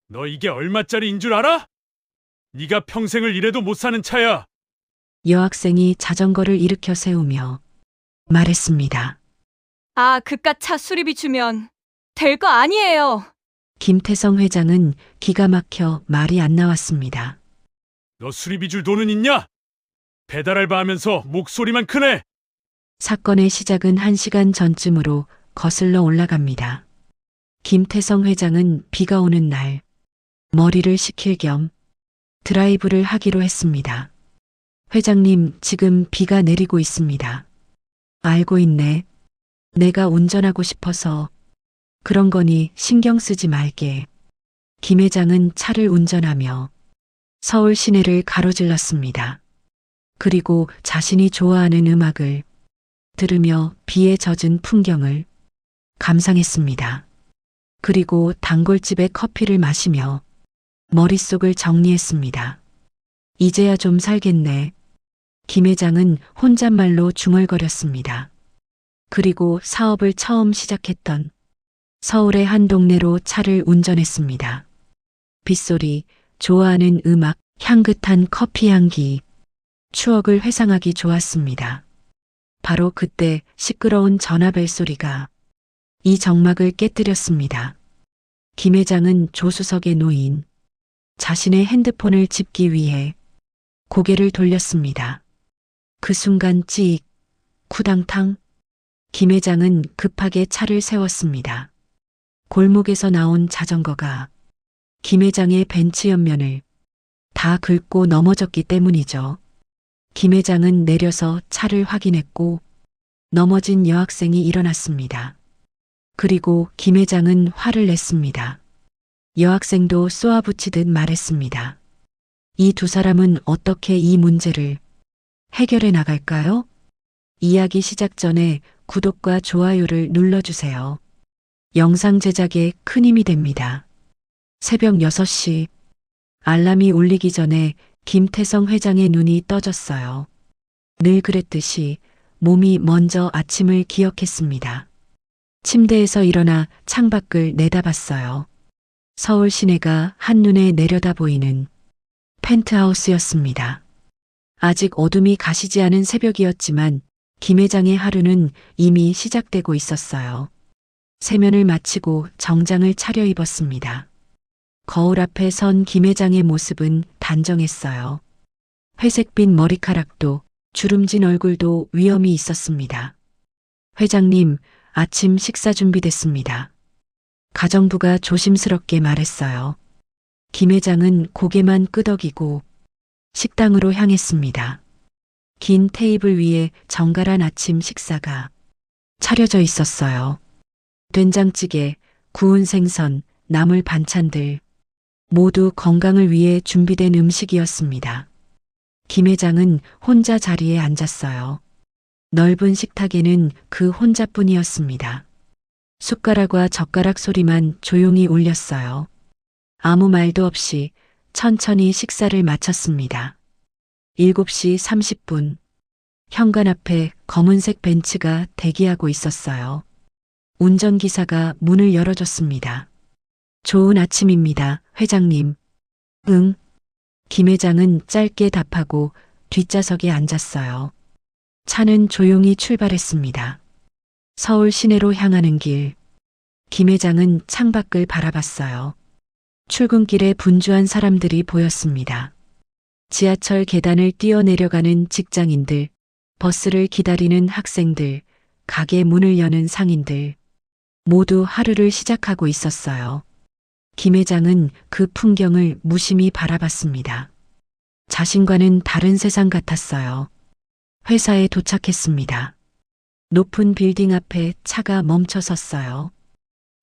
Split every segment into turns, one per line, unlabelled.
너 이게 얼마짜리인 줄 알아? 네가 평생을 일해도 못 사는 차야.
여학생이 자전거를 일으켜 세우며 말했습니다.
아, 그깟 차 수리비 주면 될 거 아니에요.
김태성 회장은 기가 막혀 말이 안 나왔습니다.
너 수리비 줄 돈은 있냐? 배달 알바하면서 목소리만 크네.
사건의 시작은 1시간 전쯤으로 거슬러 올라갑니다. 김태성 회장은 비가 오는 날 머리를 식힐 겸 드라이브를 하기로 했습니다. 회장님, 지금 비가 내리고 있습니다. 알고 있네. 내가 운전하고 싶어서 그런 거니 신경 쓰지 말게. 김 회장은 차를 운전하며 서울 시내를 가로질렀습니다. 그리고 자신이 좋아하는 음악을 들으며 비에 젖은 풍경을 감상했습니다. 그리고 단골집에 커피를 마시며 머릿속을 정리했습니다. 이제야 좀 살겠네. 김 회장은 혼잣말로 중얼거렸습니다. 그리고 사업을 처음 시작했던 서울의 한 동네로 차를 운전했습니다. 빗소리, 좋아하는 음악, 향긋한 커피 향기, 추억을 회상하기 좋았습니다. 바로 그때 시끄러운 전화벨 소리가 이 정막을 깨뜨렸습니다. 김 회장은 조수석에 놓인 자신의 핸드폰을 짚기 위해 고개를 돌렸습니다. 그 순간 찌익, 쿠당탕. 김 회장은 급하게 차를 세웠습니다. 골목에서 나온 자전거가 김 회장의 벤츠 옆면을 다 긁고 넘어졌기 때문이죠. 김 회장은 내려서 차를 확인했고 넘어진 여학생이 일어났습니다. 그리고 김 회장은 화를 냈습니다. 여학생도 쏘아붙이듯 말했습니다. 이 두 사람은 어떻게 이 문제를 해결해 나갈까요? 이야기 시작 전에 구독과 좋아요를 눌러주세요. 영상 제작에 큰 힘이 됩니다. 새벽 6시 알람이 울리기 전에 김태성 회장의 눈이 떠졌어요. 늘 그랬듯이 몸이 먼저 아침을 기억했습니다. 침대에서 일어나 창밖을 내다봤어요. 서울 시내가 한눈에 내려다 보이는 펜트하우스였습니다. 아직 어둠이 가시지 않은 새벽이었지만 김 회장의 하루는 이미 시작되고 있었어요. 세면을 마치고 정장을 차려입었습니다. 거울 앞에 선 김 회장의 모습은 단정했어요. 회색빛 머리카락도 주름진 얼굴도 위험이 있었습니다. 회장님, 아침 식사 준비됐습니다. 가정부가 조심스럽게 말했어요. 김 회장은 고개만 끄덕이고 식당으로 향했습니다. 긴 테이블 위에 정갈한 아침 식사가 차려져 있었어요. 된장찌개, 구운 생선, 나물 반찬들 모두 건강을 위해 준비된 음식이었습니다. 김 회장은 혼자 자리에 앉았어요. 넓은 식탁에는 그 혼자뿐이었습니다. 숟가락과 젓가락 소리만 조용히 울렸어요. 아무 말도 없이 천천히 식사를 마쳤습니다. 7시 30분. 현관 앞에 검은색 벤츠가 대기하고 있었어요. 운전기사가 문을 열어줬습니다. 좋은 아침입니다, 회장님. 응. 김 회장은 짧게 답하고 뒷좌석에 앉았어요. 차는 조용히 출발했습니다. 서울 시내로 향하는 길. 김 회장은 창밖을 바라봤어요. 출근길에 분주한 사람들이 보였습니다. 지하철 계단을 뛰어내려가는 직장인들, 버스를 기다리는 학생들, 가게 문을 여는 상인들, 모두 하루를 시작하고 있었어요. 김 회장은 그 풍경을 무심히 바라봤습니다. 자신과는 다른 세상 같았어요. 회사에 도착했습니다. 높은 빌딩 앞에 차가 멈춰 섰어요.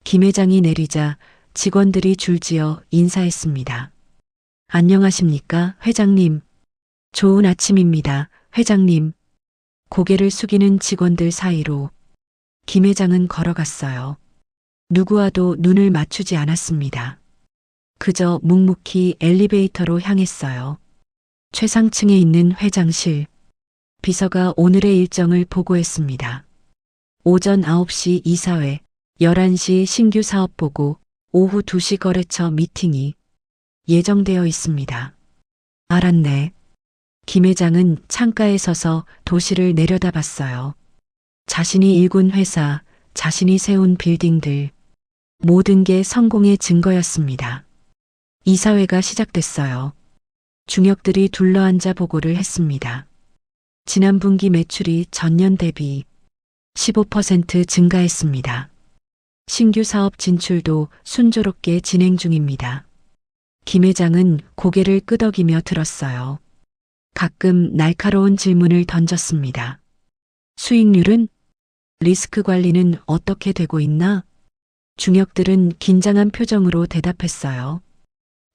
김 회장이 내리자 직원들이 줄지어 인사했습니다. 안녕하십니까, 회장님. 좋은 아침입니다, 회장님. 고개를 숙이는 직원들 사이로 김 회장은 걸어갔어요. 누구와도 눈을 맞추지 않았습니다. 그저 묵묵히 엘리베이터로 향했어요. 최상층에 있는 회장실. 비서가 오늘의 일정을 보고했습니다. 오전 9시 이사회, 11시 신규 사업 보고, 오후 2시 거래처 미팅이 예정되어 있습니다. 알았네. 김 회장은 창가에 서서 도시를 내려다봤어요. 자신이 일군 회사, 자신이 세운 빌딩들, 모든 게 성공의 증거였습니다. 이사회가 시작됐어요. 중역들이 둘러앉아 보고를 했습니다. 지난 분기 매출이 전년 대비 15% 증가했습니다. 신규 사업 진출도 순조롭게 진행 중입니다. 김 회장은 고개를 끄덕이며 들었어요. 가끔 날카로운 질문을 던졌습니다. 수익률은? 리스크 관리는 어떻게 되고 있나? 중역들은 긴장한 표정으로 대답했어요.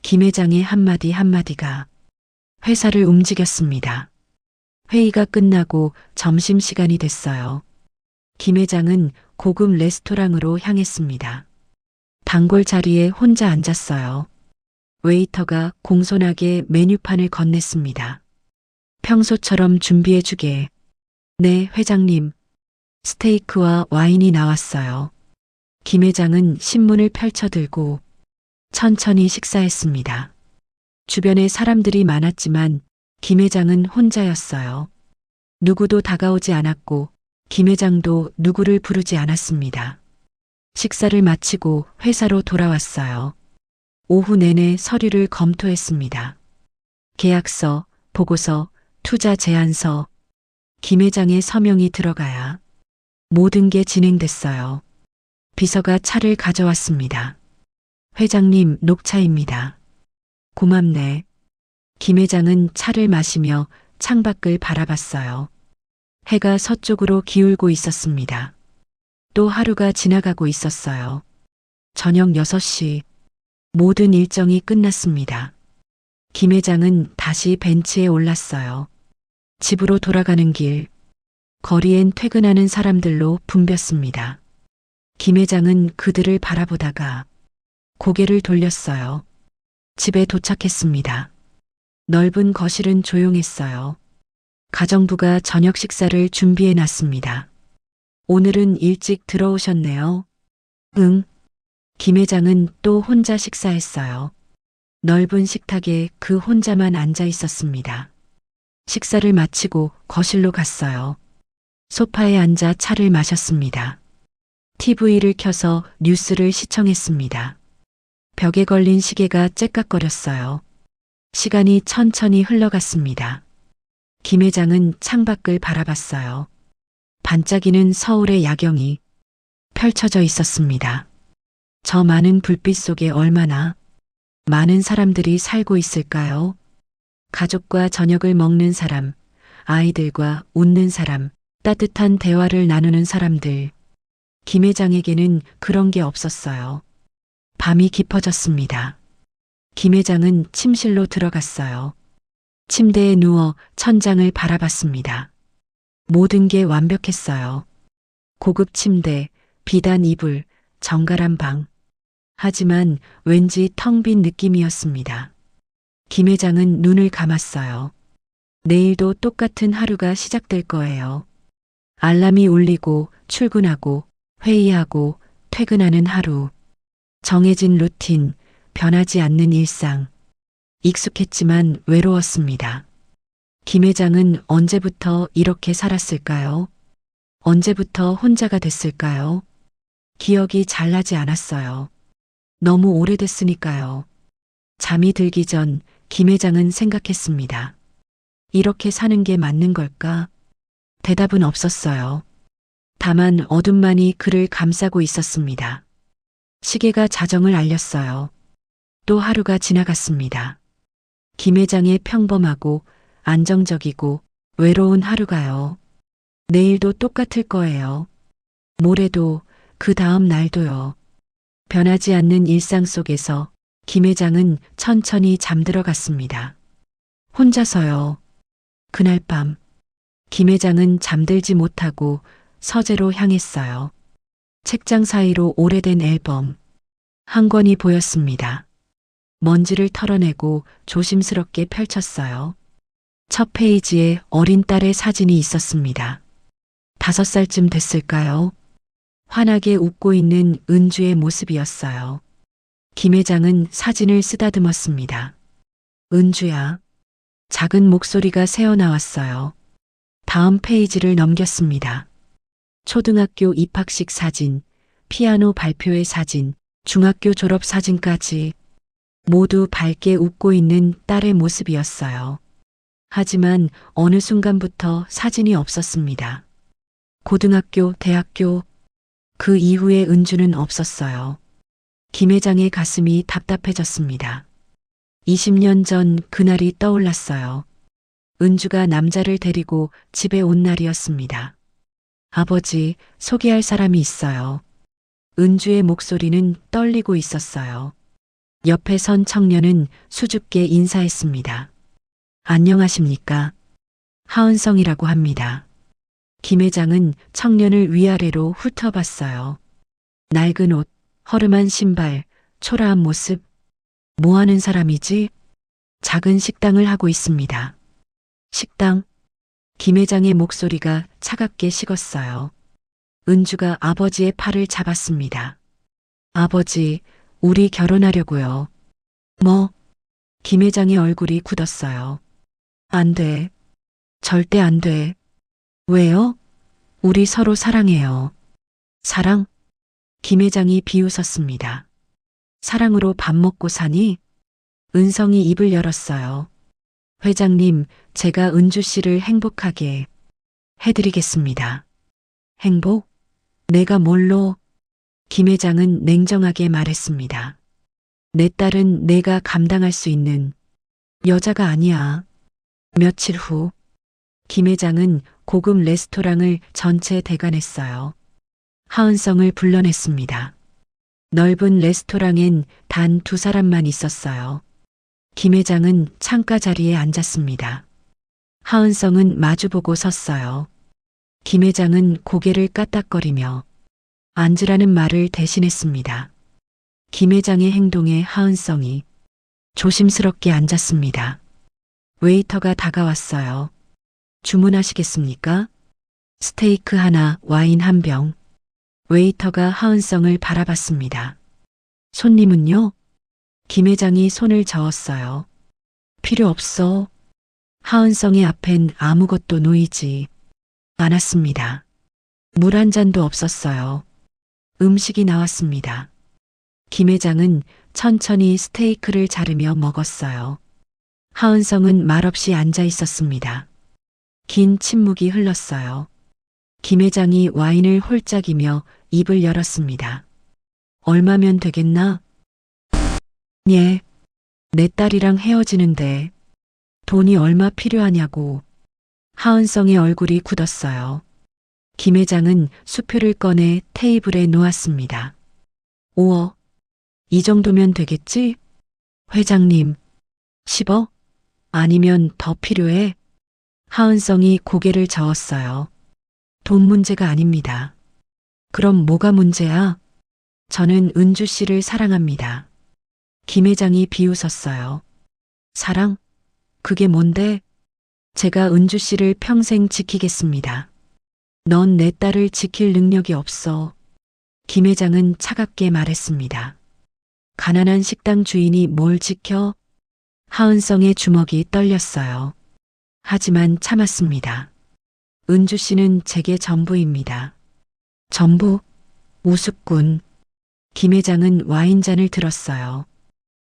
김 회장의 한마디 한마디가 회사를 움직였습니다. 회의가 끝나고 점심시간이 됐어요. 김 회장은 고급 레스토랑으로 향했습니다. 단골 자리에 혼자 앉았어요. 웨이터가 공손하게 메뉴판을 건넸습니다. 평소처럼 준비해주게. 네, 회장님. 스테이크와 와인이 나왔어요. 김 회장은 신문을 펼쳐들고 천천히 식사했습니다. 주변에 사람들이 많았지만 김 회장은 혼자였어요. 누구도 다가오지 않았고 김 회장도 누구를 부르지 않았습니다. 식사를 마치고 회사로 돌아왔어요. 오후 내내 서류를 검토했습니다. 계약서, 보고서, 투자 제안서, 김 회장의 서명이 들어가야 모든 게 진행됐어요. 비서가 차를 가져왔습니다. 회장님, 녹차입니다. 고맙네. 김 회장은 차를 마시며 창밖을 바라봤어요. 해가 서쪽으로 기울고 있었습니다. 또 하루가 지나가고 있었어요. 저녁 6시 모든 일정이 끝났습니다. 김 회장은 다시 벤치에 올랐어요. 집으로 돌아가는 길, 거리엔 퇴근하는 사람들로 붐볐습니다. 김 회장은 그들을 바라보다가 고개를 돌렸어요. 집에 도착했습니다. 넓은 거실은 조용했어요. 가정부가 저녁 식사를 준비해 놨습니다. 오늘은 일찍 들어오셨네요. 응. 김 회장은 또 혼자 식사했어요. 넓은 식탁에 그 혼자만 앉아 있었습니다. 식사를 마치고 거실로 갔어요. 소파에 앉아 차를 마셨습니다. TV를 켜서 뉴스를 시청했습니다. 벽에 걸린 시계가 째깍거렸어요. 시간이 천천히 흘러갔습니다. 김 회장은 창밖을 바라봤어요. 반짝이는 서울의 야경이 펼쳐져 있었습니다. 저 많은 불빛 속에 얼마나 많은 사람들이 살고 있을까요? 가족과 저녁을 먹는 사람, 아이들과 웃는 사람, 따뜻한 대화를 나누는 사람들. 김 회장에게는 그런 게 없었어요. 밤이 깊어졌습니다. 김 회장은 침실로 들어갔어요. 침대에 누워 천장을 바라봤습니다. 모든 게 완벽했어요. 고급 침대, 비단 이불, 정갈한 방. 하지만 왠지 텅 빈 느낌이었습니다. 김 회장은 눈을 감았어요. 내일도 똑같은 하루가 시작될 거예요. 알람이 울리고 출근하고 회의하고 퇴근하는 하루. 정해진 루틴, 변하지 않는 일상. 익숙했지만 외로웠습니다. 김 회장은 언제부터 이렇게 살았을까요? 언제부터 혼자가 됐을까요? 기억이 잘 나지 않았어요. 너무 오래됐으니까요. 잠이 들기 전 김 회장은 생각했습니다. 이렇게 사는 게 맞는 걸까? 대답은 없었어요. 다만 어둠만이 그를 감싸고 있었습니다. 시계가 자정을 알렸어요. 또 하루가 지나갔습니다. 김 회장의 평범하고 안정적이고 외로운 하루가요. 내일도 똑같을 거예요. 모레도 그 다음 날도요. 변하지 않는 일상 속에서 김 회장은 천천히 잠들어 갔습니다. 혼자서요. 그날 밤 김 회장은 잠들지 못하고 서재로 향했어요. 책장 사이로 오래된 앨범 한 권이 보였습니다. 먼지를 털어내고 조심스럽게 펼쳤어요. 첫 페이지에 어린 딸의 사진이 있었습니다. 5살쯤 됐을까요? 환하게 웃고 있는 은주의 모습이었어요. 김 회장은 사진을 쓰다듬었습니다. 은주야. 작은 목소리가 새어나왔어요. 다음 페이지를 넘겼습니다. 초등학교 입학식 사진, 피아노 발표회 사진, 중학교 졸업 사진까지 모두 밝게 웃고 있는 딸의 모습이었어요. 하지만 어느 순간부터 사진이 없었습니다. 고등학교, 대학교, 그 이후에 은주는 없었어요. 김 회장의 가슴이 답답해졌습니다. 20년 전 그날이 떠올랐어요. 은주가 남자를 데리고 집에 온 날이었습니다. 아버지, 소개할 사람이 있어요. 은주의 목소리는 떨리고 있었어요. 옆에 선 청년은 수줍게 인사했습니다. 안녕하십니까? 하은성이라고 합니다. 김 회장은 청년을 위아래로 훑어봤어요. 낡은 옷, 허름한 신발, 초라한 모습. 뭐 하는 사람이지? 작은 식당을 하고 있습니다. 식당? 김 회장의 목소리가 차갑게 식었어요. 은주가 아버지의 팔을 잡았습니다. 아버지, 우리 결혼하려고요. 뭐? 김 회장의 얼굴이 굳었어요. 안 돼. 절대 안 돼. 왜요? 우리 서로 사랑해요. 사랑? 김 회장이 비웃었습니다. 사랑으로 밥 먹고 사니? 은성이 입을 열었어요. 회장님, 제가 은주 씨를 행복하게 해드리겠습니다. 행복? 내가 뭘로? 김 회장은 냉정하게 말했습니다. 내 딸은 내가 감당할 수 있는 여자가 아니야. 며칠 후, 김 회장은 고급 레스토랑을 전체 대관했어요. 하은성을 불러냈습니다. 넓은 레스토랑엔 단 2사람만 있었어요. 김 회장은 창가 자리에 앉았습니다. 하은성은 마주보고 섰어요. 김 회장은 고개를 까딱거리며 앉으라는 말을 대신했습니다. 김 회장의 행동에 하은성이 조심스럽게 앉았습니다. 웨이터가 다가왔어요. 주문하시겠습니까? 스테이크 하나, 와인 1병. 웨이터가 하은성을 바라봤습니다. 손님은요? 김 회장이 손을 저었어요. 필요 없어. 하은성의 앞엔 아무것도 놓이지 않았습니다. 물 한 잔도 없었어요. 음식이 나왔습니다. 김 회장은 천천히 스테이크를 자르며 먹었어요. 하은성은 말없이 앉아 있었습니다. 긴 침묵이 흘렀어요. 김 회장이 와인을 홀짝이며 입을 열었습니다. 얼마면 되겠나? 예, 내 딸이랑 헤어지는데 돈이 얼마 필요하냐고. 하은성의 얼굴이 굳었어요. 김 회장은 수표를 꺼내 테이블에 놓았습니다. 5억. 이 정도면 되겠지? 회장님, 10억? 아니면 더 필요해? 하은성이 고개를 저었어요. 돈 문제가 아닙니다. 그럼 뭐가 문제야? 저는 은주 씨를 사랑합니다. 김 회장이 비웃었어요. 사랑? 그게 뭔데? 제가 은주 씨를 평생 지키겠습니다. 넌 내 딸을 지킬 능력이 없어. 김 회장은 차갑게 말했습니다. 가난한 식당 주인이 뭘 지켜? 하은성의 주먹이 떨렸어요. 하지만 참았습니다. 은주 씨는 제게 전부입니다. 전부? 우습군. 김 회장은 와인잔을 들었어요.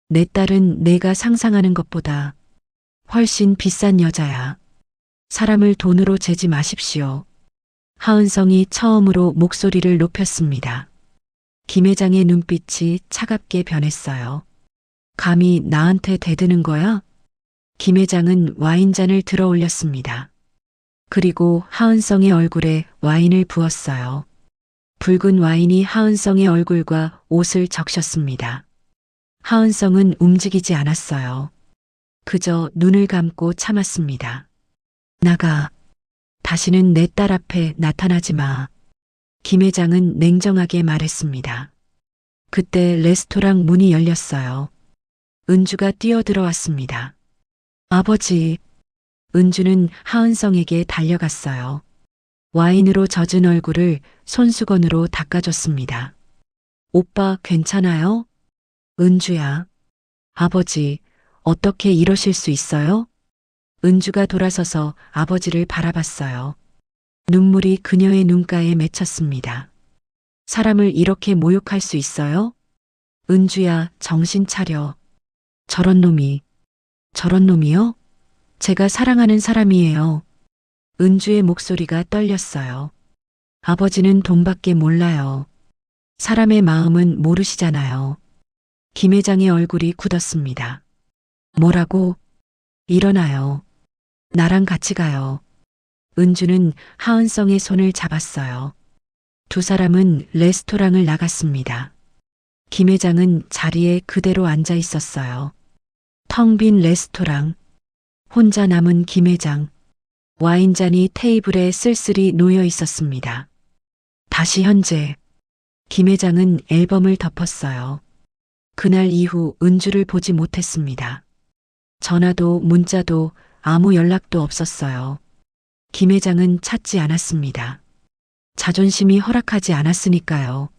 내 딸은 내가 상상하는 것보다 훨씬 비싼 여자야. 사람을 돈으로 재지 마십시오. 하은성이 처음으로 목소리를 높였습니다. 김 회장의 눈빛이 차갑게 변했어요. 감히 나한테 대드는 거야? 김 회장은 와인잔을 들어 올렸습니다. 그리고 하은성의 얼굴에 와인을 부었어요. 붉은 와인이 하은성의 얼굴과 옷을 적셨습니다. 하은성은 움직이지 않았어요. 그저 눈을 감고 참았습니다. 나가. 다시는 내 딸 앞에 나타나지 마. 김 회장은 냉정하게 말했습니다. 그때 레스토랑 문이 열렸어요. 은주가 뛰어들어왔습니다. 아버지. 은주는 하은성에게 달려갔어요. 와인으로 젖은 얼굴을 손수건으로 닦아줬습니다. 오빠 괜찮아요? 은주야. 아버지, 어떻게 이러실 수 있어요? 은주가 돌아서서 아버지를 바라봤어요. 눈물이 그녀의 눈가에 맺혔습니다. 사람을 이렇게 모욕할 수 있어요? 은주야, 정신 차려. 저런 놈이요? 제가 사랑하는 사람이에요. 은주의 목소리가 떨렸어요. 아버지는 돈밖에 몰라요. 사람의 마음은 모르시잖아요. 김 회장의 얼굴이 굳었습니다. 뭐라고? 일어나요. 나랑 같이 가요. 은주는 하은성의 손을 잡았어요. 두 사람은 레스토랑을 나갔습니다. 김 회장은 자리에 그대로 앉아 있었어요. 텅 빈 레스토랑. 혼자 남은 김 회장. 와인잔이 테이블에 쓸쓸히 놓여 있었습니다. 다시 현재. 김 회장은 앨범을 덮었어요. 그날 이후 은주를 보지 못했습니다. 전화도 문자도 아무 연락도 없었어요. 김 회장은 찾지 않았습니다. 자존심이 허락하지 않았으니까요.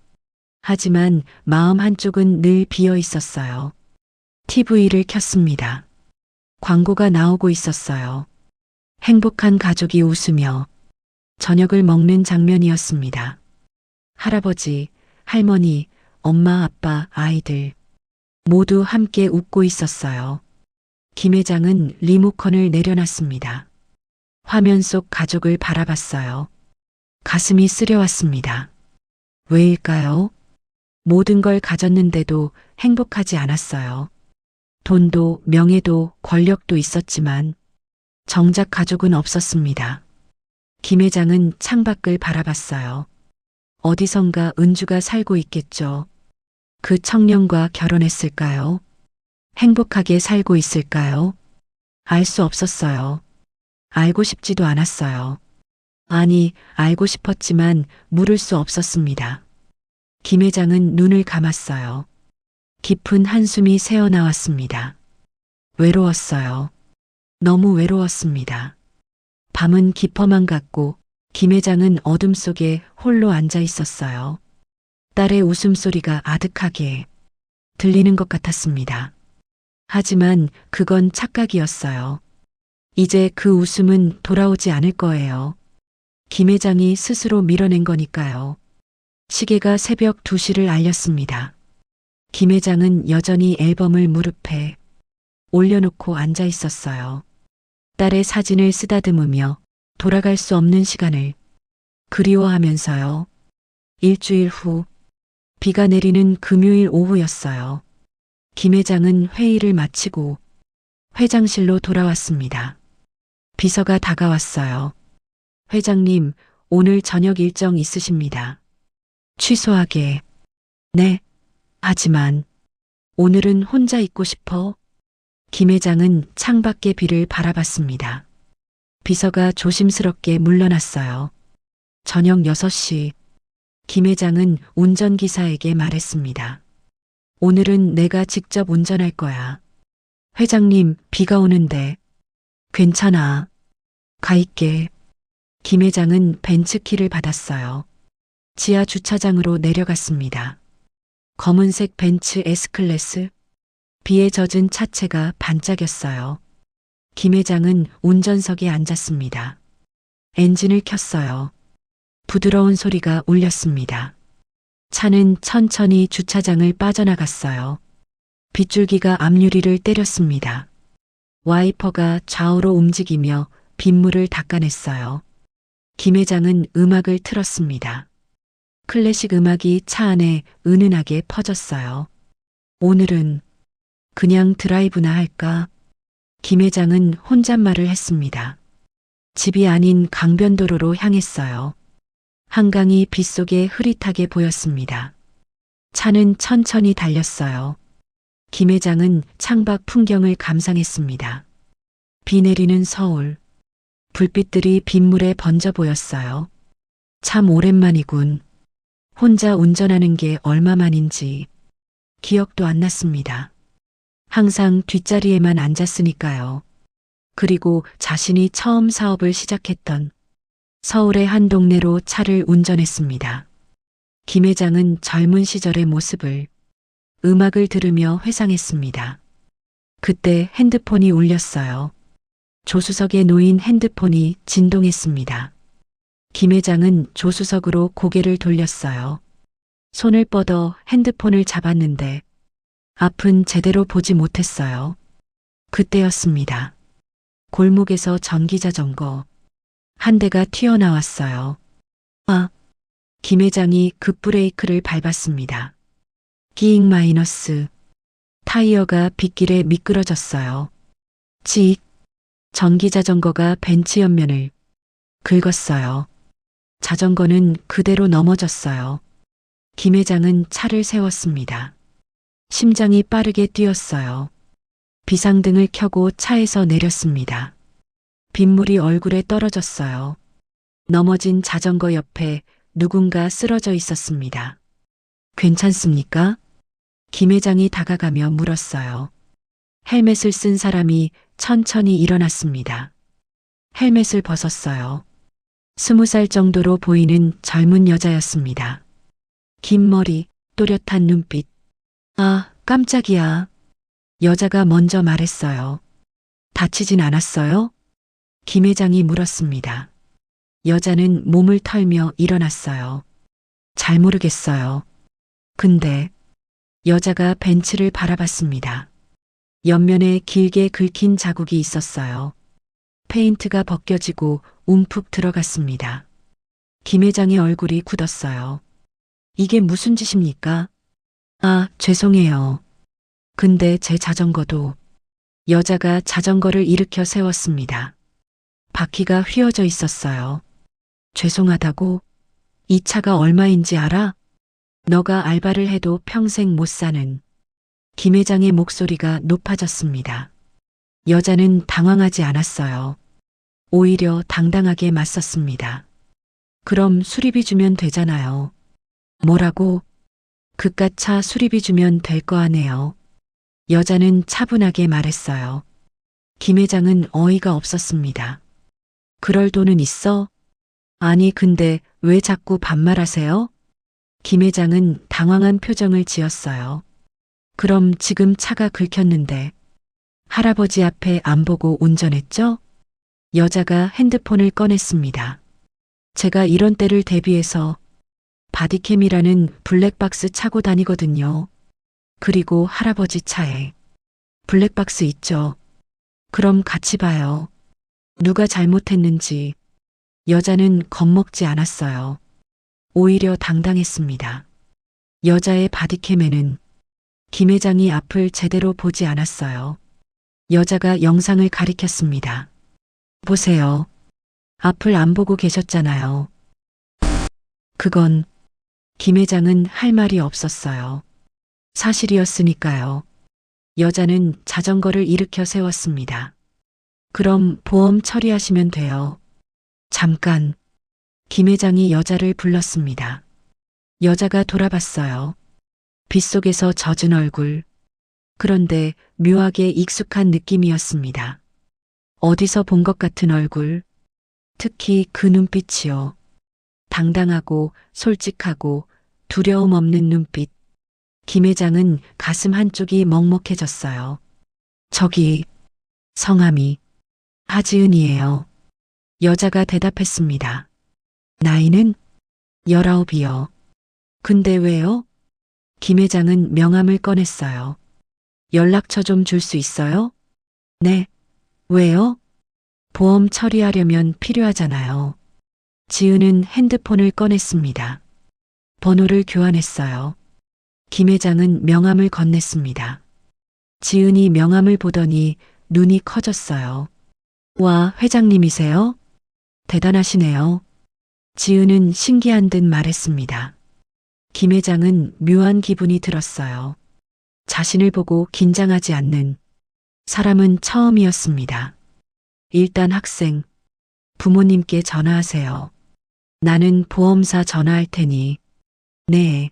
하지만 마음 한쪽은 늘 비어 있었어요. TV를 켰습니다. 광고가 나오고 있었어요. 행복한 가족이 웃으며 저녁을 먹는 장면이었습니다. 할아버지, 할머니, 엄마, 아빠, 아이들 모두 함께 웃고 있었어요. 김 회장은 리모컨을 내려놨습니다. 화면 속 가족을 바라봤어요. 가슴이 쓰려왔습니다. 왜일까요? 모든 걸 가졌는데도 행복하지 않았어요. 돈도 명예도 권력도 있었지만 정작 가족은 없었습니다. 김 회장은 창밖을 바라봤어요. 어디선가 은주가 살고 있겠죠. 그 청년과 결혼했을까요? 행복하게 살고 있을까요? 알 수 없었어요. 알고 싶지도 않았어요. 아니, 알고 싶었지만 물을 수 없었습니다. 김 회장은 눈을 감았어요. 깊은 한숨이 새어나왔습니다. 외로웠어요. 너무 외로웠습니다. 밤은 깊어만 갔고 김 회장은 어둠 속에 홀로 앉아 있었어요. 딸의 웃음소리가 아득하게 들리는 것 같았습니다. 하지만 그건 착각이었어요. 이제 그 웃음은 돌아오지 않을 거예요. 김 회장이 스스로 밀어낸 거니까요. 시계가 새벽 2시를 알렸습니다. 김 회장은 여전히 앨범을 무릎에 올려놓고 앉아 있었어요. 딸의 사진을 쓰다듬으며 돌아갈 수 없는 시간을 그리워하면서요. 일주일 후 비가 내리는 금요일 오후였어요. 김 회장은 회의를 마치고 회장실로 돌아왔습니다. 비서가 다가왔어요. 회장님, 오늘 저녁 일정 있으십니다. 취소하게. 네. 하지만 오늘은 혼자 있고 싶어. 김 회장은 창밖의 비를 바라봤습니다. 비서가 조심스럽게 물러났어요. 저녁 6시. 김 회장은 운전기사에게 말했습니다. 오늘은 내가 직접 운전할 거야. 회장님, 비가 오는데. 괜찮아. 가 있게. 김 회장은 벤츠키를 받았어요. 지하 주차장으로 내려갔습니다. 검은색 벤츠 S클래스. 비에 젖은 차체가 반짝였어요. 김 회장은 운전석에 앉았습니다. 엔진을 켰어요. 부드러운 소리가 울렸습니다. 차는 천천히 주차장을 빠져나갔어요. 빗줄기가 앞유리를 때렸습니다. 와이퍼가 좌우로 움직이며 빗물을 닦아냈어요. 김 회장은 음악을 틀었습니다. 클래식 음악이 차 안에 은은하게 퍼졌어요. 오늘은 그냥 드라이브나 할까? 김 회장은 혼잣말을 했습니다. 집이 아닌 강변도로로 향했어요. 한강이 빗속에 흐릿하게 보였습니다. 차는 천천히 달렸어요. 김 회장은 창밖 풍경을 감상했습니다. 비 내리는 서울. 불빛들이 빗물에 번져 보였어요. 참 오랜만이군. 혼자 운전하는 게 얼마만인지 기억도 안 났습니다. 항상 뒷자리에만 앉았으니까요. 그리고 자신이 처음 사업을 시작했던 서울의 한 동네로 차를 운전했습니다. 김 회장은 젊은 시절의 모습을 음악을 들으며 회상했습니다. 그때 핸드폰이 울렸어요. 조수석에 놓인 핸드폰이 진동했습니다. 김 회장은 조수석으로 고개를 돌렸어요. 손을 뻗어 핸드폰을 잡았는데 앞은 제대로 보지 못했어요. 그때였습니다. 골목에서 전기자전거 한 대가 튀어나왔어요. 아! 김 회장이 급브레이크를 밟았습니다. 끼잉 마이너스. 타이어가 빗길에 미끄러졌어요. 직! 전기자전거가 벤치 옆면을 긁었어요. 자전거는 그대로 넘어졌어요. 김 회장은 차를 세웠습니다. 심장이 빠르게 뛰었어요. 비상등을 켜고 차에서 내렸습니다. 빗물이 얼굴에 떨어졌어요. 넘어진 자전거 옆에 누군가 쓰러져 있었습니다. 괜찮습니까? 김 회장이 다가가며 물었어요. 헬멧을 쓴 사람이 천천히 일어났습니다. 헬멧을 벗었어요. 20살 정도로 보이는 젊은 여자였습니다. 긴 머리, 또렷한 눈빛. 아, 깜짝이야. 여자가 먼저 말했어요. 다치진 않았어요? 김 회장이 물었습니다. 여자는 몸을 털며 일어났어요. 잘 모르겠어요. 근데 여자가 벤치를 바라봤습니다. 옆면에 길게 긁힌 자국이 있었어요. 페인트가 벗겨지고 움푹 들어갔습니다. 김 회장의 얼굴이 굳었어요. 이게 무슨 짓입니까? 아, 죄송해요. 근데 제 자전거도. 여자가 자전거를 일으켜 세웠습니다. 바퀴가 휘어져 있었어요. 죄송하다고? 이 차가 얼마인지 알아? 너가 알바를 해도 평생 못 사는. 김 회장의 목소리가 높아졌습니다. 여자는 당황하지 않았어요. 오히려 당당하게 맞섰습니다. 그럼 수리비 주면 되잖아요. 뭐라고? 그깟 차 수리비 주면 될 거 아네요. 여자는 차분하게 말했어요. 김 회장은 어이가 없었습니다. 그럴 돈은 있어? 아니 근데 왜 자꾸 반말하세요? 김 회장은 당황한 표정을 지었어요. 그럼 지금 차가 긁혔는데 할아버지 앞에 안 보고 운전했죠? 여자가 핸드폰을 꺼냈습니다. 제가 이런 때를 대비해서 바디캠이라는 블랙박스 차고 다니거든요. 그리고 할아버지 차에 블랙박스 있죠. 그럼 같이 봐요. 누가 잘못했는지. 여자는 겁먹지 않았어요. 오히려 당당했습니다. 여자의 바디캠에는 김 회장이 앞을 제대로 보지 않았어요. 여자가 영상을 가리켰습니다. 보세요. 앞을 안 보고 계셨잖아요. 그건 김 회장은 할 말이 없었어요. 사실이었으니까요. 여자는 자전거를 일으켜 세웠습니다. 그럼 보험 처리하시면 돼요. 잠깐. 김 회장이 여자를 불렀습니다. 여자가 돌아봤어요. 빗속에서 젖은 얼굴. 그런데 묘하게 익숙한 느낌이었습니다. 어디서 본 것 같은 얼굴. 특히 그 눈빛이요. 당당하고 솔직하고 두려움 없는 눈빛. 김 회장은 가슴 한쪽이 먹먹해졌어요. 저기 성함이 하지은이에요. 여자가 대답했습니다. 나이는 19이요. 근데 왜요? 김 회장은 명함을 꺼냈어요. 연락처 좀 줄 수 있어요? 네. 왜요? 보험 처리하려면 필요하잖아요. 지은은 핸드폰을 꺼냈습니다. 번호를 교환했어요. 김 회장은 명함을 건넸습니다. 지은이 명함을 보더니 눈이 커졌어요. 와, 회장님이세요? 대단하시네요. 지은은 신기한 듯 말했습니다. 김 회장은 묘한 기분이 들었어요. 자신을 보고 긴장하지 않는 사람은 처음이었습니다. 일단 학생, 부모님께 전화하세요. 나는 보험사 전화할 테니. 네.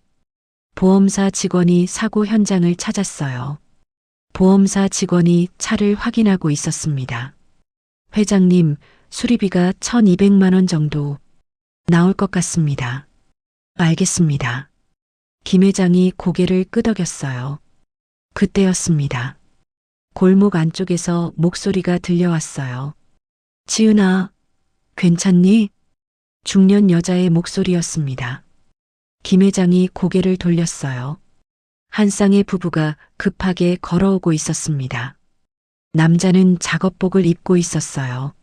보험사 직원이 사고 현장을 찾았어요. 보험사 직원이 차를 확인하고 있었습니다. 회장님, 수리비가 1,200만 원 정도 나올 것 같습니다. 알겠습니다. 김 회장이 고개를 끄덕였어요. 그때였습니다. 골목 안쪽에서 목소리가 들려왔어요. 지은아, 괜찮니? 중년 여자의 목소리였습니다. 김 회장이 고개를 돌렸어요. 한 쌍의 부부가 급하게 걸어오고 있었습니다. 남자는 작업복을 입고 있었어요.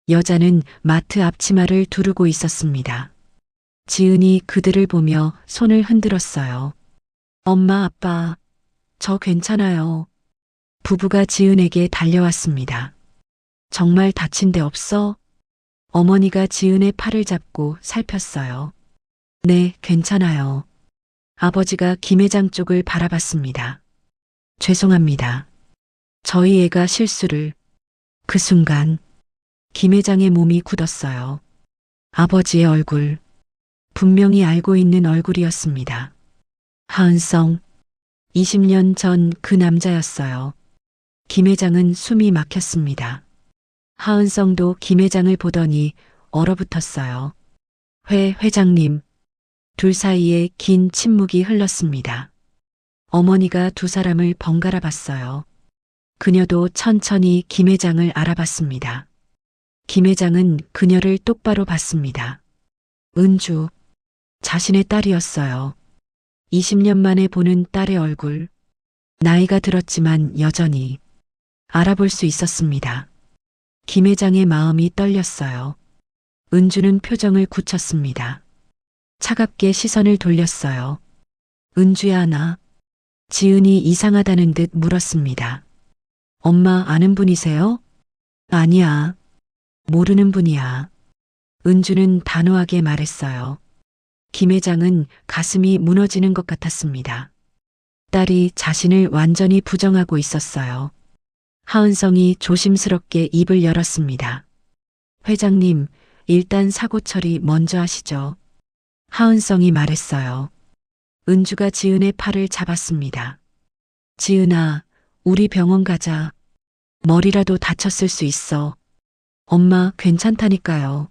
여자는 마트 앞치마를 두르고 있었습니다. 지은이 그들을 보며 손을 흔들었어요. 엄마, 아빠, 저 괜찮아요. 부부가 지은에게 달려왔습니다. 정말 다친 데 없어? 어머니가 지은의 팔을 잡고 살폈어요. 네, 괜찮아요. 아버지가 김 회장 쪽을 바라봤습니다. 죄송합니다. 저희 애가 실수를. 그 순간 김 회장의 몸이 굳었어요. 아버지의 얼굴, 분명히 알고 있는 얼굴이었습니다. 하은성, 20년 전 그 남자였어요. 김 회장은 숨이 막혔습니다. 하은성도 김 회장을 보더니 얼어붙었어요. 회장님. 둘 사이에 긴 침묵이 흘렀습니다. 어머니가 두 사람을 번갈아 봤어요. 그녀도 천천히 김 회장을 알아봤습니다. 김 회장은 그녀를 똑바로 봤습니다. 은주, 자신의 딸이었어요. 20년 만에 보는 딸의 얼굴. 나이가 들었지만 여전히 알아볼 수 있었습니다. 김 회장의 마음이 떨렸어요. 은주는 표정을 굳혔습니다. 차갑게 시선을 돌렸어요. 은주야, 나. 지은이 이상하다는 듯 물었습니다. 엄마 아는 분이세요? 아니야. 모르는 분이야. 은주는 단호하게 말했어요. 김 회장은 가슴이 무너지는 것 같았습니다. 딸이 자신을 완전히 부정하고 있었어요. 하은성이 조심스럽게 입을 열었습니다. 회장님, 일단 사고 처리 먼저 하시죠. 하은성이 말했어요. 은주가 지은의 팔을 잡았습니다. 지은아, 우리 병원 가자. 머리라도 다쳤을 수 있어. 엄마 괜찮다니까요.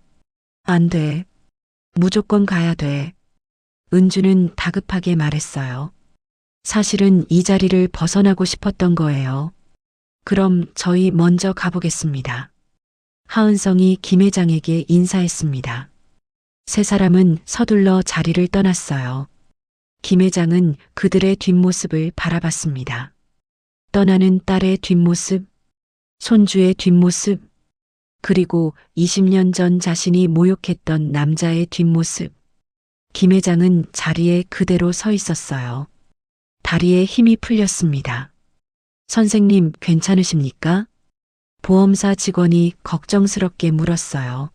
안 돼. 무조건 가야 돼. 은주는 다급하게 말했어요. 사실은 이 자리를 벗어나고 싶었던 거예요. 그럼 저희 먼저 가보겠습니다. 하은성이 김 회장에게 인사했습니다. 세 사람은 서둘러 자리를 떠났어요. 김 회장은 그들의 뒷모습을 바라봤습니다. 떠나는 딸의 뒷모습, 손주의 뒷모습, 그리고 20년 전 자신이 모욕했던 남자의 뒷모습. 김 회장은 자리에 그대로 서 있었어요. 다리에 힘이 풀렸습니다. 선생님, 괜찮으십니까? 보험사 직원이 걱정스럽게 물었어요.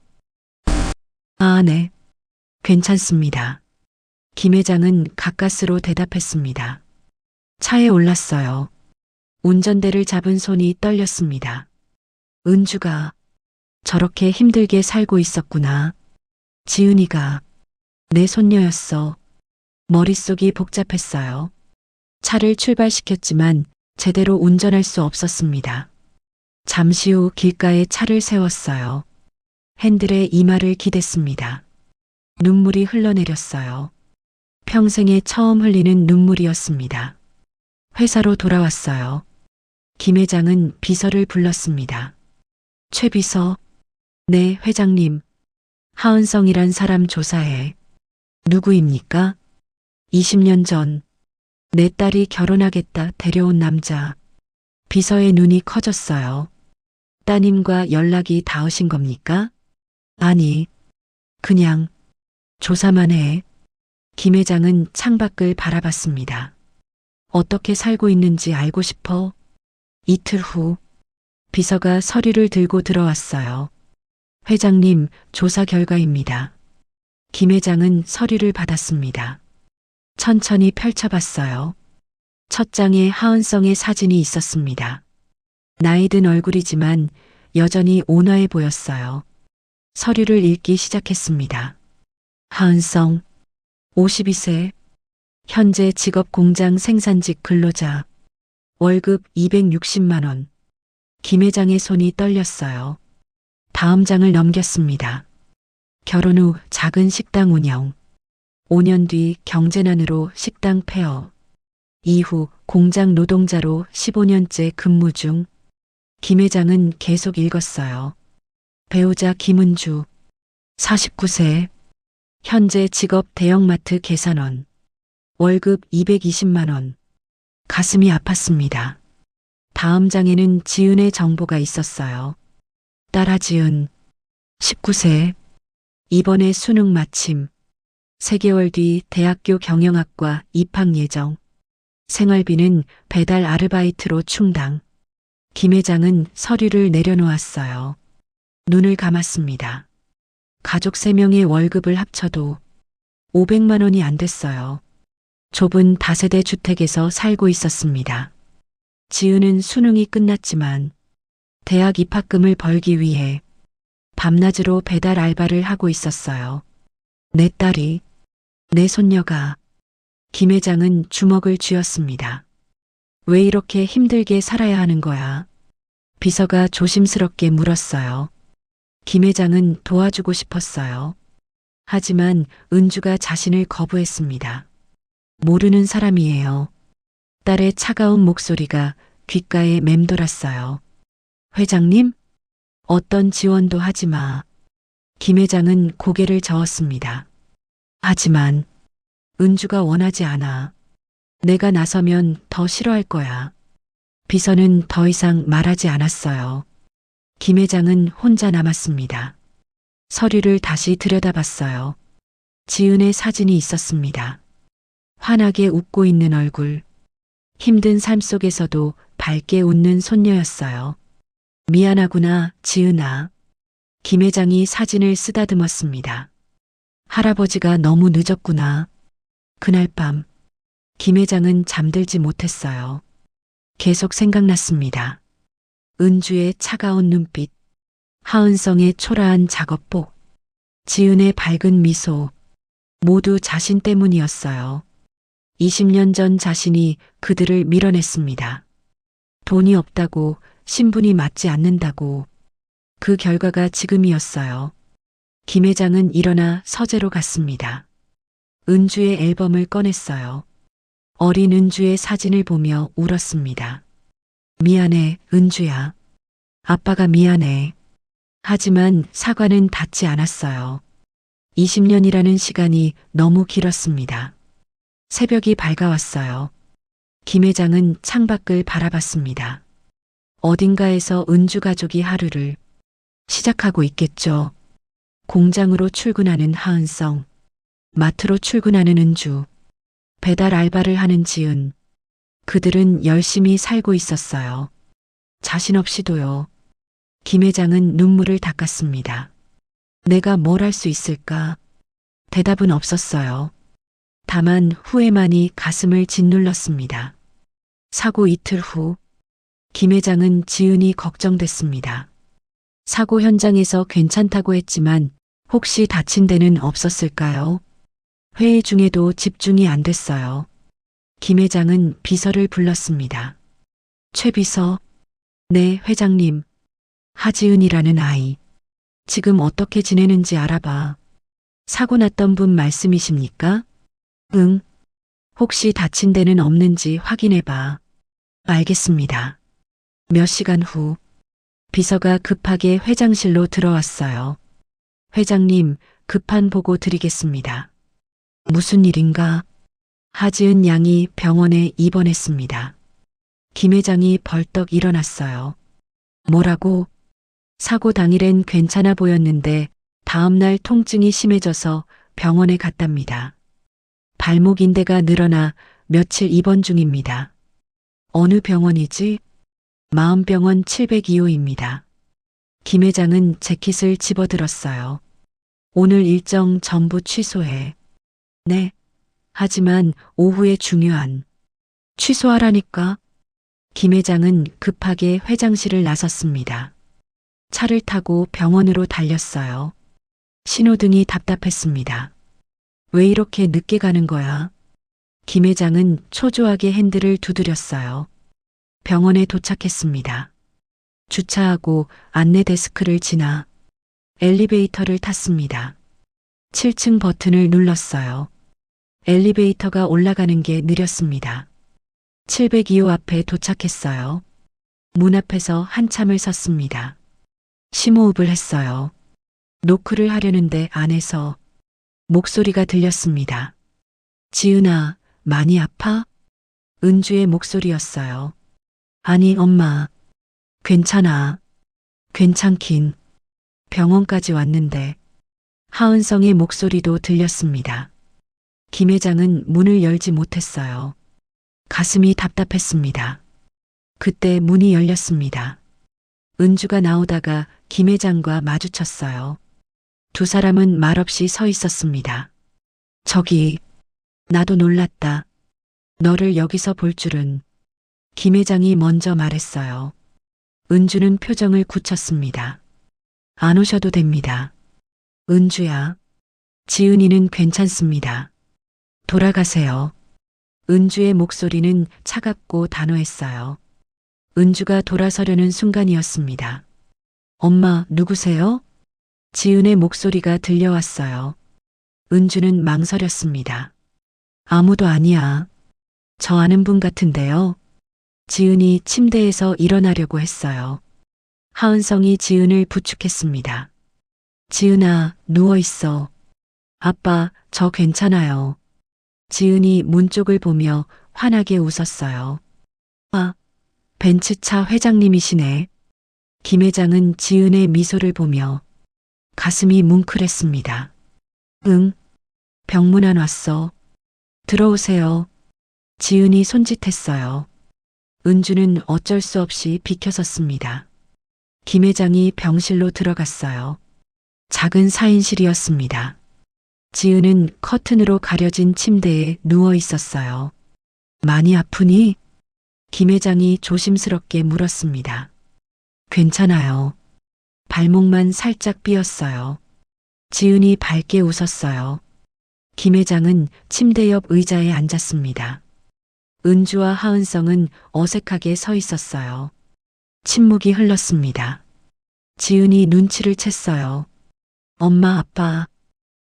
아, 네. 괜찮습니다. 김 회장은 가까스로 대답했습니다. 차에 올랐어요. 운전대를 잡은 손이 떨렸습니다. 은주가 저렇게 힘들게 살고 있었구나. 지은이가 내 손녀였어. 머릿속이 복잡했어요. 차를 출발시켰지만 제대로 운전할 수 없었습니다. 잠시 후 길가에 차를 세웠어요. 핸들에 이마를 기댔습니다. 눈물이 흘러내렸어요. 평생에 처음 흘리는 눈물이었습니다. 회사로 돌아왔어요. 김 회장은 비서를 불렀습니다. 최 비서. 네, 회장님. 하은성이란 사람 조사해. 누구입니까? 20년 전 내 딸이 결혼하겠다 데려온 남자. 비서의 눈이 커졌어요. 따님과 연락이 닿으신 겁니까? 아니, 그냥 조사만 해. 김 회장은 창밖을 바라봤습니다. 어떻게 살고 있는지 알고 싶어? 이틀 후 비서가 서류를 들고 들어왔어요. 회장님, 조사 결과입니다. 김 회장은 서류를 받았습니다. 천천히 펼쳐봤어요. 첫 장에 하은성의 사진이 있었습니다. 나이 든 얼굴이지만 여전히 온화해 보였어요. 서류를 읽기 시작했습니다. 하은성, 52세, 현재 직업 공장 생산직 근로자, 월급 260만 원. 김 회장의 손이 떨렸어요. 다음 장을 넘겼습니다. 결혼 후 작은 식당 운영. 5년 뒤 경제난으로 식당 폐업. 이후 공장 노동자로 15년째 근무 중. 김 회장은 계속 읽었어요. 배우자 김은주, 49세. 현재 직업 대형마트 계산원. 월급 220만 원. 가슴이 아팠습니다. 다음 장에는 지은의 정보가 있었어요. 딸 하지은, 19세. 이번에 수능 마침. 3개월 뒤 대학교 경영학과 입학 예정. 생활비는 배달 아르바이트로 충당. 김 회장은 서류를 내려놓았어요. 눈을 감았습니다. 가족 3명의 월급을 합쳐도 500만 원이 안 됐어요. 좁은 다세대 주택에서 살고 있었습니다. 지은은 수능이 끝났지만 대학 입학금을 벌기 위해 밤낮으로 배달 알바를 하고 있었어요. 내 딸이, 내 손녀가. 김 회장은 주먹을 쥐었습니다. 왜 이렇게 힘들게 살아야 하는 거야? 비서가 조심스럽게 물었어요. 김 회장은 도와주고 싶었어요. 하지만 은주가 자신을 거부했습니다. 모르는 사람이에요. 딸의 차가운 목소리가 귓가에 맴돌았어요. 회장님? 어떤 지원도 하지 마. 김 회장은 고개를 저었습니다. 하지만 은주가 원하지 않아. 내가 나서면 더 싫어할 거야. 비서는 더 이상 말하지 않았어요. 김 회장은 혼자 남았습니다. 서류를 다시 들여다봤어요. 지은의 사진이 있었습니다. 환하게 웃고 있는 얼굴. 힘든 삶 속에서도 밝게 웃는 손녀였어요. 미안하구나, 지은아. 김 회장이 사진을 쓰다듬었습니다. 할아버지가 너무 늦었구나. 그날 밤, 김 회장은 잠들지 못했어요. 계속 생각났습니다. 은주의 차가운 눈빛, 하은성의 초라한 작업복, 지은의 밝은 미소, 모두 자신 때문이었어요. 20년 전 자신이 그들을 밀어냈습니다. 돈이 없다고, 신분이 맞지 않는다고. 그 결과가 지금이었어요. 김 회장은 일어나 서재로 갔습니다. 은주의 앨범을 꺼냈어요. 어린 은주의 사진을 보며 울었습니다. 미안해, 은주야. 아빠가 미안해. 하지만 사과는 닿지 않았어요. 20년이라는 시간이 너무 길었습니다. 새벽이 밝아왔어요. 김 회장은 창밖을 바라봤습니다. 어딘가에서 은주 가족이 하루를 시작하고 있겠죠. 공장으로 출근하는 하은성, 마트로 출근하는 은주, 배달 알바를 하는 지은. 그들은 열심히 살고 있었어요. 자신 없이도요. 김 회장은 눈물을 닦았습니다. 내가 뭘 할 수 있을까? 대답은 없었어요. 다만 후회만이 가슴을 짓눌렀습니다. 사고 이틀 후, 김 회장은 지은이 걱정됐습니다. 사고 현장에서 괜찮다고 했지만 혹시 다친 데는 없었을까요? 회의 중에도 집중이 안 됐어요. 김 회장은 비서를 불렀습니다. 최 비서, 네, 회장님. 하지은이라는 아이. 지금 어떻게 지내는지 알아봐. 사고 났던 분 말씀이십니까? 응. 혹시 다친 데는 없는지 확인해봐. 알겠습니다. 몇 시간 후, 비서가 급하게 회장실로 들어왔어요. 회장님, 급한 보고 드리겠습니다. 무슨 일인가? 하지은 양이 병원에 입원했습니다. 김 회장이 벌떡 일어났어요. 뭐라고? 사고 당일엔 괜찮아 보였는데 다음날 통증이 심해져서 병원에 갔답니다. 발목 인대가 늘어나 며칠 입원 중입니다. 어느 병원이지? 마음병원 702호입니다. 김 회장은 재킷을 집어들었어요. 오늘 일정 전부 취소해. 네. 하지만 오후에 중요한. 취소하라니까. 김 회장은 급하게 회장실을 나섰습니다. 차를 타고 병원으로 달렸어요. 신호등이 답답했습니다. 왜 이렇게 늦게 가는 거야? 김 회장은 초조하게 핸들을 두드렸어요. 병원에 도착했습니다. 주차하고 안내 데스크를 지나 엘리베이터를 탔습니다. 7층 버튼을 눌렀어요. 엘리베이터가 올라가는 게 느렸습니다. 702호 앞에 도착했어요. 문 앞에서 한참을 섰습니다. 심호흡을 했어요. 노크를 하려는데 안에서 목소리가 들렸습니다. 지은아, 많이 아파? 은주의 목소리였어요. 아니, 엄마. 괜찮아. 괜찮긴. 병원까지 왔는데. 하은성의 목소리도 들렸습니다. 김 회장은 문을 열지 못했어요. 가슴이 답답했습니다. 그때 문이 열렸습니다. 은주가 나오다가 김 회장과 마주쳤어요. 두 사람은 말없이 서 있었습니다. 저기, 나도 놀랐다. 너를 여기서 볼 줄은. 김 회장이 먼저 말했어요. 은주는 표정을 굳혔습니다. 안 오셔도 됩니다. 은주야. 지은이는 괜찮습니다. 돌아가세요. 은주의 목소리는 차갑고 단호했어요. 은주가 돌아서려는 순간이었습니다. 엄마, 누구세요? 지은의 목소리가 들려왔어요. 은주는 망설였습니다. 아무도 아니야. 저 아는 분 같은데요. 지은이 침대에서 일어나려고 했어요. 하은성이 지은을 부축했습니다. 지은아, 누워있어. 아빠, 저 괜찮아요. 지은이 문 쪽을 보며 환하게 웃었어요. 아, 벤츠차 회장님이시네. 김 회장은 지은의 미소를 보며 가슴이 뭉클했습니다. 응, 병문안 왔어. 들어오세요. 지은이 손짓했어요. 은주는 어쩔 수 없이 비켜섰습니다. 김 회장이 병실로 들어갔어요. 작은 4인실이었습니다. 지은은 커튼으로 가려진 침대에 누워 있었어요. 많이 아프니? 김 회장이 조심스럽게 물었습니다. 괜찮아요. 발목만 살짝 삐었어요. 지은이 밝게 웃었어요. 김 회장은 침대 옆 의자에 앉았습니다. 은주와 하은성은 어색하게 서 있었어요. 침묵이 흘렀습니다. 지은이 눈치를 챘어요. 엄마, 아빠,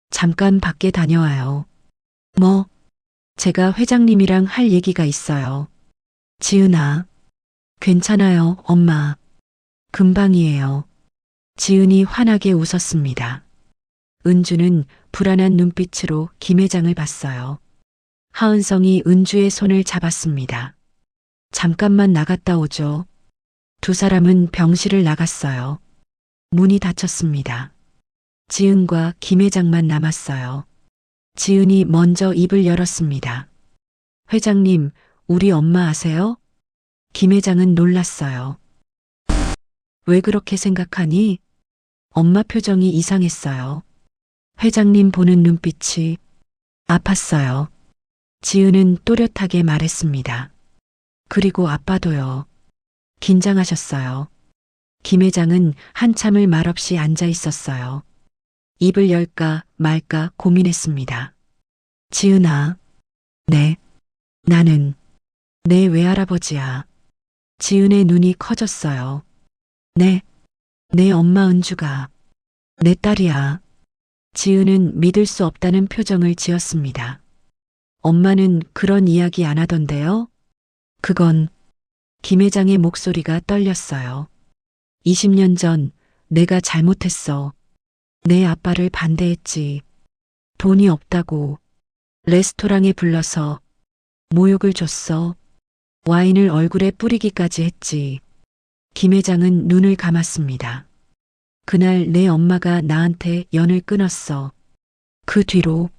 잠깐 밖에 다녀와요. 뭐? 제가 회장님이랑 할 얘기가 있어요. 지은아. 괜찮아요, 엄마. 금방이에요. 지은이 환하게 웃었습니다. 은주는 불안한 눈빛으로 김 회장을 봤어요. 하은성이 은주의 손을 잡았습니다. 잠깐만 나갔다 오죠. 두 사람은 병실을 나갔어요. 문이 닫혔습니다. 지은과 김 회장만 남았어요. 지은이 먼저 입을 열었습니다. 회장님, 우리 엄마 아세요? 김 회장은 놀랐어요. 왜 그렇게 생각하니? 엄마 표정이 이상했어요. 회장님 보는 눈빛이 아팠어요. 지은은 또렷하게 말했습니다. 그리고 아빠도요. 긴장하셨어요. 김 회장은 한참을 말없이 앉아 있었어요. 입을 열까 말까 고민했습니다. 지은아. 네. 나는 내 외할아버지야. 지은의 눈이 커졌어요. 네. 내 엄마 은주가 내 딸이야. 지은은 믿을 수 없다는 표정을 지었습니다. 엄마는 그런 이야기 안 하던데요? 그건 김 회장의 목소리가 떨렸어요. 20년 전 내가 잘못했어. 내 아빠를 반대했지. 돈이 없다고 레스토랑에 불러서 모욕을 줬어. 와인을 얼굴에 뿌리기까지 했지. 김 회장은 눈을 감았습니다. 그날 내 엄마가 나한테 연을 끊었어. 그 뒤로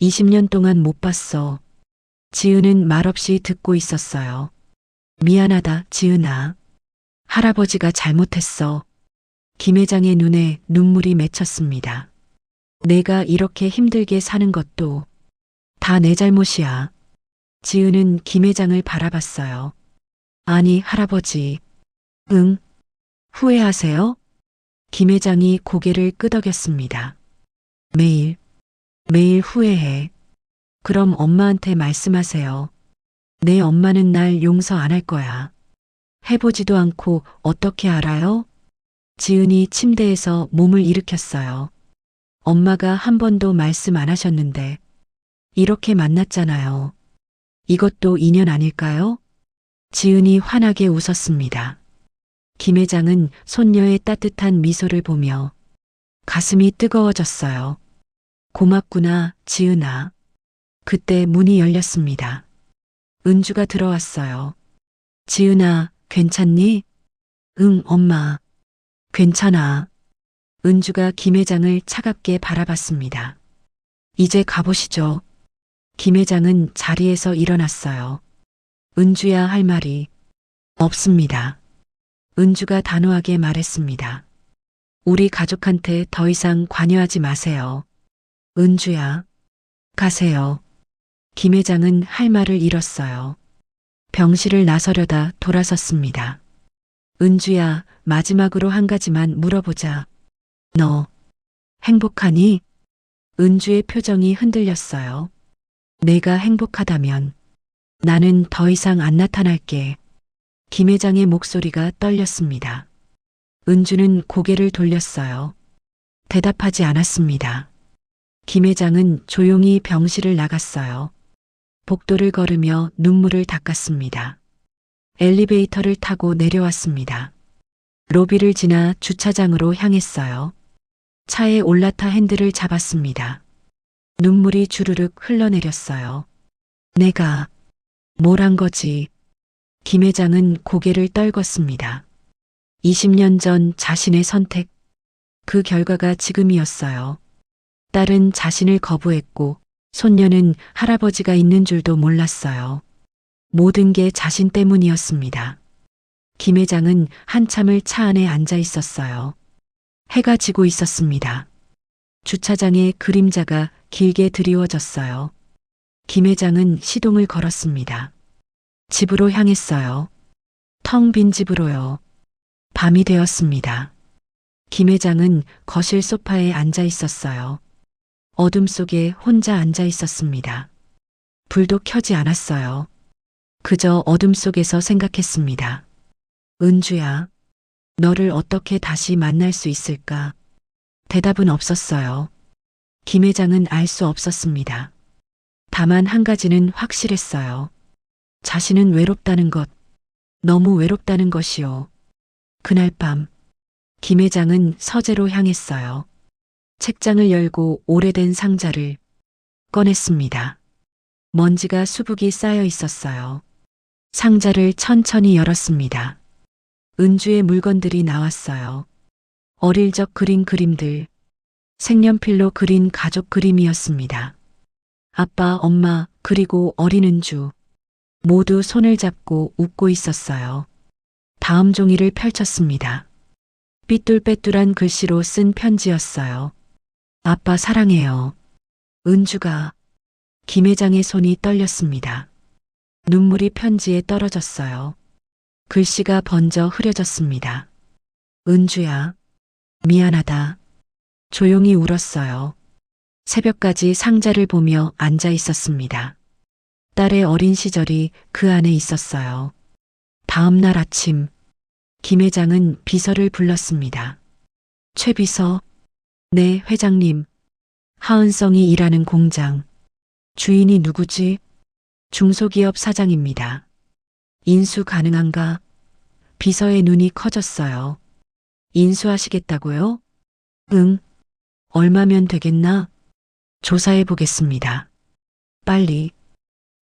20년 동안 못 봤어. 지은은 말없이 듣고 있었어요. 미안하다, 지은아. 할아버지가 잘못했어. 김 회장의 눈에 눈물이 맺혔습니다. 내가 이렇게 힘들게 사는 것도 다 내 잘못이야. 지은은 김 회장을 바라봤어요. 아니, 할아버지. 응? 후회하세요? 김 회장이 고개를 끄덕였습니다. 매일 후회해. 그럼 엄마한테 말씀하세요. 내 엄마는 날 용서 안 할 거야. 해보지도 않고 어떻게 알아요? 지은이 침대에서 몸을 일으켰어요. 엄마가 한 번도 말씀 안 하셨는데 이렇게 만났잖아요. 이것도 인연 아닐까요? 지은이 환하게 웃었습니다. 김 회장은 손녀의 따뜻한 미소를 보며 가슴이 뜨거워졌어요. 고맙구나, 지은아. 그때 문이 열렸습니다. 은주가 들어왔어요. 지은아, 괜찮니? 응, 엄마. 괜찮아. 은주가 김 회장을 차갑게 바라봤습니다. 이제 가보시죠. 김 회장은 자리에서 일어났어요. 은주야, 할 말이 없습니다. 은주가 단호하게 말했습니다. 우리 가족한테 더 이상 관여하지 마세요. 은주야, 가세요. 김 회장은 할 말을 잃었어요. 병실을 나서려다 돌아섰습니다. 은주야, 마지막으로 한 가지만 물어보자. 너 행복하니? 은주의 표정이 흔들렸어요. 내가 행복하다면 나는 더 이상 안 나타날게. 김 회장의 목소리가 떨렸습니다. 은주는 고개를 돌렸어요. 대답하지 않았습니다. 김 회장은 조용히 병실을 나갔어요. 복도를 걸으며 눈물을 닦았습니다. 엘리베이터를 타고 내려왔습니다. 로비를 지나 주차장으로 향했어요. 차에 올라타 핸들을 잡았습니다. 눈물이 주르륵 흘러내렸어요. 내가 뭘 한 거지? 김 회장은 고개를 떨궜습니다. 20년 전 자신의 선택, 그 결과가 지금이었어요. 딸은 자신을 거부했고 손녀는 할아버지가 있는 줄도 몰랐어요. 모든 게 자신 때문이었습니다. 김 회장은 한참을 차 안에 앉아 있었어요. 해가 지고 있었습니다. 주차장에 그림자가 길게 드리워졌어요. 김 회장은 시동을 걸었습니다. 집으로 향했어요. 텅 빈 집으로요. 밤이 되었습니다. 김 회장은 거실 소파에 앉아 있었어요. 어둠 속에 혼자 앉아 있었습니다. 불도 켜지 않았어요. 그저 어둠 속에서 생각했습니다. 은주야, 너를 어떻게 다시 만날 수 있을까? 대답은 없었어요. 김 회장은 알 수 없었습니다. 다만 한 가지는 확실했어요. 자신은 외롭다는 것, 너무 외롭다는 것이요. 그날 밤, 김 회장은 서재로 향했어요. 책장을 열고 오래된 상자를 꺼냈습니다. 먼지가 수북이 쌓여 있었어요. 상자를 천천히 열었습니다. 은주의 물건들이 나왔어요. 어릴 적 그린 그림들, 색연필로 그린 가족 그림이었습니다. 아빠, 엄마, 그리고 어린 은주. 모두 손을 잡고 웃고 있었어요. 다음 종이를 펼쳤습니다. 삐뚤빼뚤한 글씨로 쓴 편지였어요. 아빠 사랑해요. 은주가. 김 회장의 손이 떨렸습니다. 눈물이 편지에 떨어졌어요. 글씨가 번져 흐려졌습니다. 은주야, 미안하다. 조용히 울었어요. 새벽까지 상자를 보며 앉아 있었습니다. 딸의 어린 시절이 그 안에 있었어요. 다음 날 아침, 김 회장은 비서를 불렀습니다. 최 비서, 네, 회장님. 하은성이 일하는 공장. 주인이 누구지? 중소기업 사장입니다. 인수 가능한가? 비서의 눈이 커졌어요. 인수하시겠다고요? 응. 얼마면 되겠나? 조사해 보겠습니다. 빨리.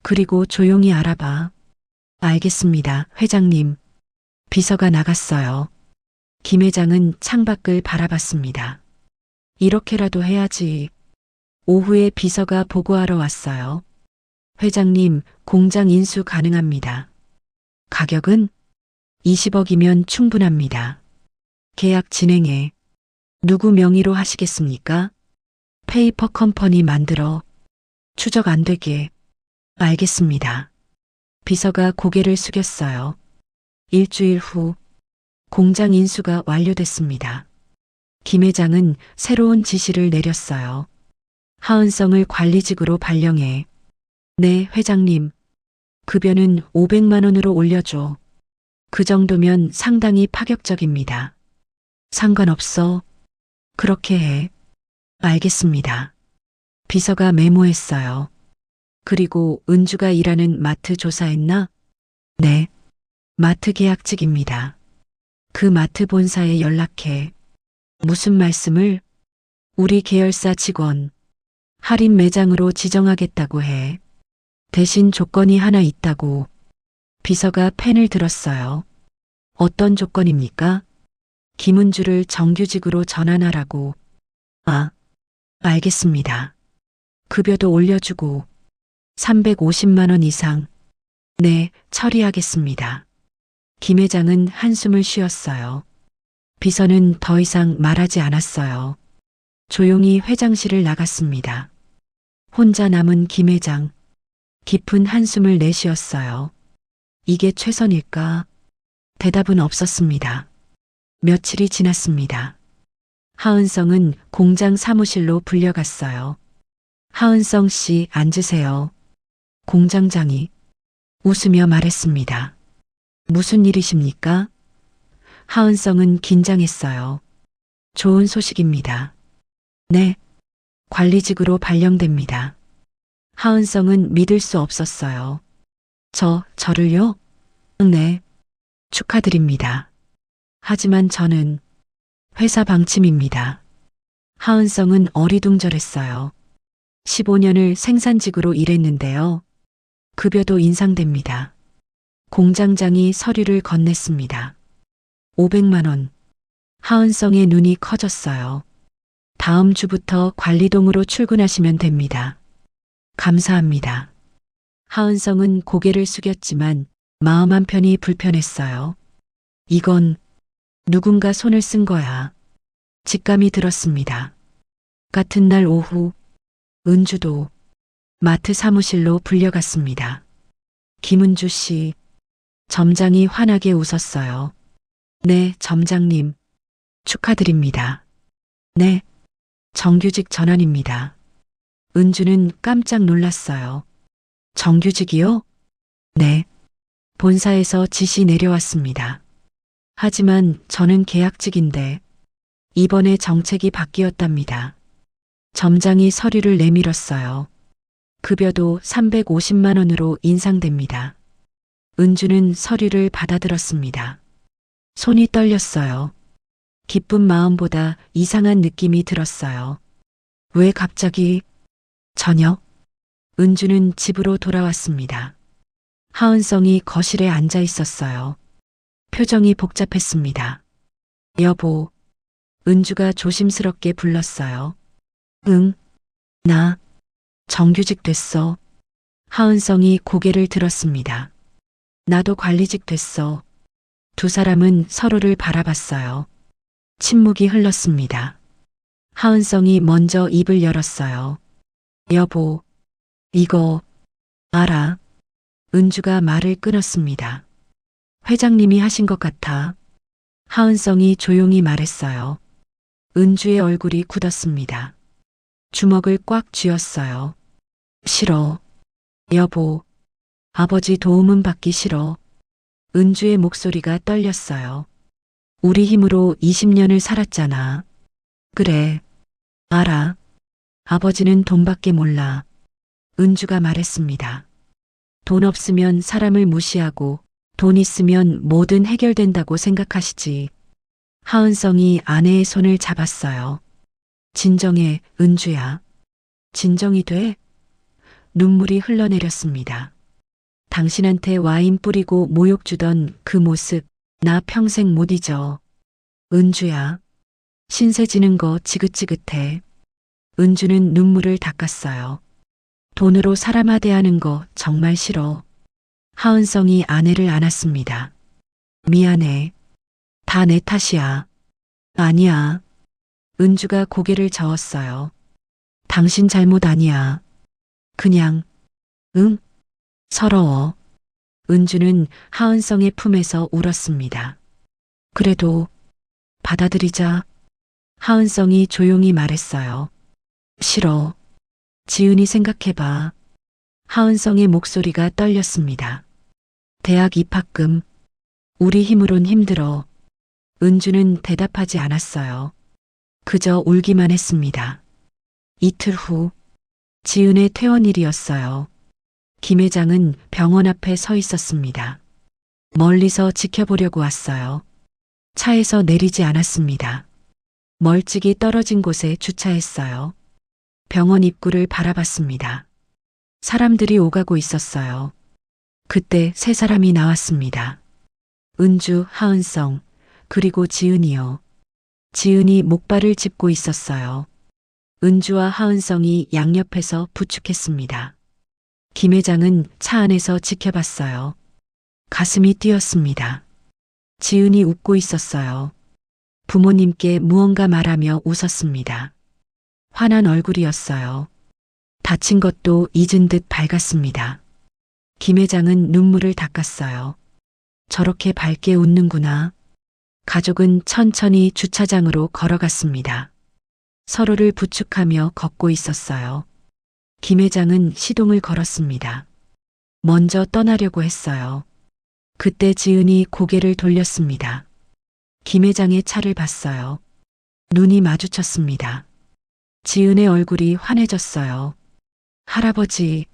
그리고 조용히 알아봐. 알겠습니다, 회장님. 비서가 나갔어요. 김 회장은 창밖을 바라봤습니다. 이렇게라도 해야지. 오후에 비서가 보고하러 왔어요. 회장님, 공장 인수 가능합니다. 가격은 20억이면 충분합니다. 계약 진행해. 누구 명의로 하시겠습니까? 페이퍼 컴퍼니 만들어. 추적 안 되게. 알겠습니다. 비서가 고개를 숙였어요. 일주일 후 공장 인수가 완료됐습니다. 김 회장은 새로운 지시를 내렸어요. 하은성을 관리직으로 발령해. 네, 회장님. 급여는 500만 원으로 올려줘. 그 정도면 상당히 파격적입니다. 상관없어. 그렇게 해. 알겠습니다. 비서가 메모했어요. 그리고 은주가 일하는 마트 조사했나? 네. 마트 계약직입니다. 그 마트 본사에 연락해. 무슨 말씀을? 우리 계열사 직원 할인 매장으로 지정하겠다고 해. 대신 조건이 하나 있다고. 비서가 펜을 들었어요. 어떤 조건입니까? 김은주를 정규직으로 전환하라고. 아, 알겠습니다. 급여도 올려주고 350만 원 이상. 네, 처리하겠습니다. 김 회장은 한숨을 쉬었어요. 비서는 더 이상 말하지 않았어요. 조용히 회장실을 나갔습니다. 혼자 남은 김 회장. 깊은 한숨을 내쉬었어요. 이게 최선일까? 대답은 없었습니다. 며칠이 지났습니다. 하은성은 공장 사무실로 불려갔어요. 하은성 씨, 앉으세요. 공장장이 웃으며 말했습니다. 무슨 일이십니까? 하은성은 긴장했어요. 좋은 소식입니다. 네, 관리직으로 발령됩니다. 하은성은 믿을 수 없었어요. 저를요? 네, 축하드립니다. 하지만 저는 회사 방침입니다. 하은성은 어리둥절했어요. 15년을 생산직으로 일했는데요. 급여도 인상됩니다. 공장장이 서류를 건넸습니다. 500만 원. 하은성의 눈이 커졌어요. 다음 주부터 관리동으로 출근하시면 됩니다. 감사합니다. 하은성은 고개를 숙였지만 마음 한편이 불편했어요. 이건 누군가 손을 쓴 거야. 직감이 들었습니다. 같은 날 오후 은주도 마트 사무실로 불려갔습니다. 김은주 씨, 점장이 환하게 웃었어요. 네, 점장님. 축하드립니다. 네, 정규직 전환입니다. 은주는 깜짝 놀랐어요. 정규직이요? 네. 본사에서 지시 내려왔습니다. 하지만 저는 계약직인데 이번에 정책이 바뀌었답니다. 점장이 서류를 내밀었어요. 급여도 350만 원으로 인상됩니다. 은주는 서류를 받아들었습니다. 손이 떨렸어요. 기쁜 마음보다 이상한 느낌이 들었어요. 왜 갑자기? 저녁? 은주는 집으로 돌아왔습니다. 하은성이 거실에 앉아 있었어요. 표정이 복잡했습니다. 여보, 은주가 조심스럽게 불렀어요. 응, 나 정규직 됐어. 하은성이 고개를 들었습니다. 나도 관리직 됐어. 두 사람은 서로를 바라봤어요. 침묵이 흘렀습니다. 하은성이 먼저 입을 열었어요. 여보, 이거 알아? 은주가 말을 끊었습니다. 회장님이 하신 것 같아. 하은성이 조용히 말했어요. 은주의 얼굴이 굳었습니다. 주먹을 꽉 쥐었어요. 싫어. 여보, 아버지 도움은 받기 싫어. 은주의 목소리가 떨렸어요. 우리 힘으로 20년을 살았잖아. 그래, 알아. 아버지는 돈밖에 몰라. 은주가 말했습니다. 돈 없으면 사람을 무시하고 돈 있으면 뭐든 해결된다고 생각하시지. 하은성이 아내의 손을 잡았어요. 진정해, 은주야. 진정이 돼? 눈물이 흘러내렸습니다. 당신한테 와인 뿌리고 모욕 주던 그 모습, 나 평생 못 잊어. 은주야. 신세 지는 거 지긋지긋해. 은주는 눈물을 닦았어요. 돈으로 사람 하대하는 거 정말 싫어. 하은성이 아내를 안았습니다. 미안해. 다 내 탓이야. 아니야. 은주가 고개를 저었어요. 당신 잘못 아니야. 그냥, 응? 서러워. 은주는 하은성의 품에서 울었습니다. 그래도 받아들이자. 하은성이 조용히 말했어요. 싫어. 지은이 생각해봐. 하은성의 목소리가 떨렸습니다. 대학 입학금. 우리 힘으론 힘들어. 은주는 대답하지 않았어요. 그저 울기만 했습니다. 이틀 후, 지은의 퇴원일이었어요. 김 회장은 병원 앞에 서 있었습니다. 멀리서 지켜보려고 왔어요. 차에서 내리지 않았습니다. 멀찍이 떨어진 곳에 주차했어요. 병원 입구를 바라봤습니다. 사람들이 오가고 있었어요. 그때 세 사람이 나왔습니다. 은주, 하은성, 그리고 지은이요. 지은이 목발을 짚고 있었어요. 은주와 하은성이 양옆에서 부축했습니다. 김 회장은 차 안에서 지켜봤어요. 가슴이 뛰었습니다. 지은이 웃고 있었어요. 부모님께 무언가 말하며 웃었습니다. 환한 얼굴이었어요. 다친 것도 잊은 듯 밝았습니다. 김 회장은 눈물을 닦았어요. 저렇게 밝게 웃는구나. 가족은 천천히 주차장으로 걸어갔습니다. 서로를 부축하며 걷고 있었어요. 김 회장은 시동을 걸었습니다. 먼저 떠나려고 했어요. 그때 지은이 고개를 돌렸습니다. 김 회장의 차를 봤어요. 눈이 마주쳤습니다. 지은의 얼굴이 환해졌어요. 할아버지,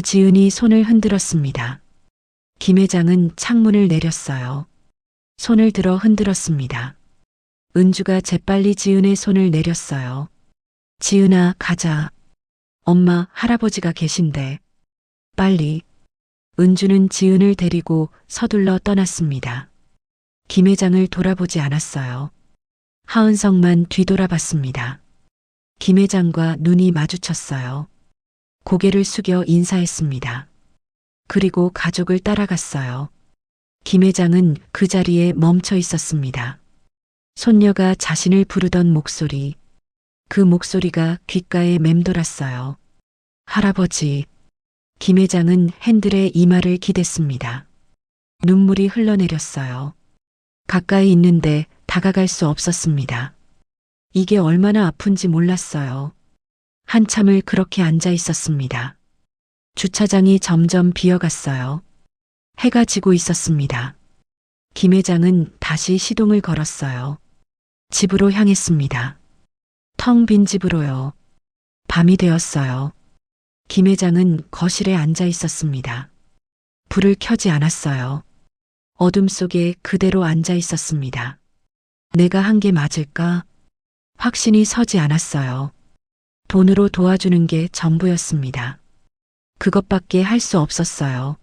지은이 손을 흔들었습니다. 김 회장은 창문을 내렸어요. 손을 들어 흔들었습니다. 은주가 재빨리 지은의 손을 내렸어요. 지은아, 가자. 엄마, 할아버지가 계신데. 빨리. 은주는 지은을 데리고 서둘러 떠났습니다. 김 회장을 돌아보지 않았어요. 하은성만 뒤돌아봤습니다. 김 회장과 눈이 마주쳤어요. 고개를 숙여 인사했습니다. 그리고 가족을 따라갔어요. 김 회장은 그 자리에 멈춰 있었습니다. 손녀가 자신을 부르던 목소리, 그 목소리가 귓가에 맴돌았어요. 할아버지. 김 회장은 핸들에 이마를 기댔습니다. 눈물이 흘러내렸어요. 가까이 있는데 다가갈 수 없었습니다. 이게 얼마나 아픈지 몰랐어요. 한참을 그렇게 앉아 있었습니다. 주차장이 점점 비어갔어요. 해가 지고 있었습니다. 김 회장은 다시 시동을 걸었어요. 집으로 향했습니다. 텅 빈 집으로요. 밤이 되었어요. 김 회장은 거실에 앉아 있었습니다. 불을 켜지 않았어요. 어둠 속에 그대로 앉아 있었습니다. 내가 한 게 맞을까? 확신이 서지 않았어요. 돈으로 도와주는 게 전부였습니다. 그것밖에 할 수 없었어요.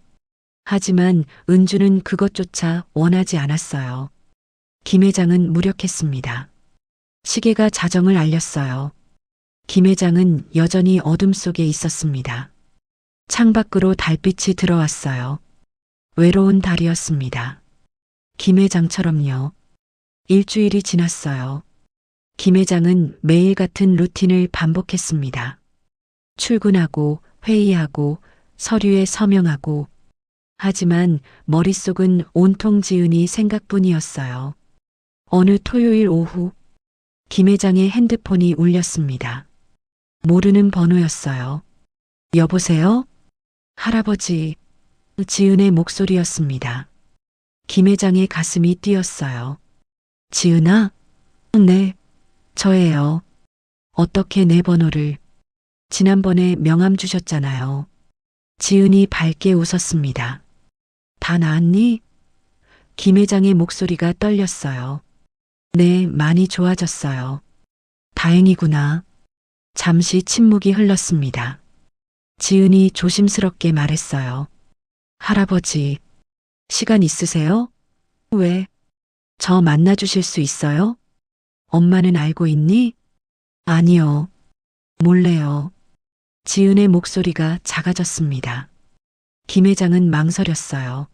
하지만 은주는 그것조차 원하지 않았어요. 김 회장은 무력했습니다. 시계가 자정을 알렸어요. 김 회장은 여전히 어둠 속에 있었습니다. 창밖으로 달빛이 들어왔어요. 외로운 달이었습니다. 김 회장처럼요. 일주일이 지났어요. 김 회장은 매일 같은 루틴을 반복했습니다. 출근하고 회의하고 서류에 서명하고. 하지만 머릿속은 온통 지은이 생각뿐이었어요. 어느 토요일 오후 김 회장의 핸드폰이 울렸습니다. 모르는 번호였어요. 여보세요? 할아버지. 지은의 목소리였습니다. 김 회장의 가슴이 뛰었어요. 지은아? 네, 저예요. 어떻게 내 번호를? 지난번에 명함 주셨잖아요. 지은이 밝게 웃었습니다. 다 나았니? 김 회장의 목소리가 떨렸어요. 네, 많이 좋아졌어요. 다행이구나. 잠시 침묵이 흘렀습니다. 지은이 조심스럽게 말했어요. 할아버지, 시간 있으세요? 왜? 저 만나주실 수 있어요? 엄마는 알고 있니? 아니요. 몰래요. 지은의 목소리가 작아졌습니다. 김 회장은 망설였어요.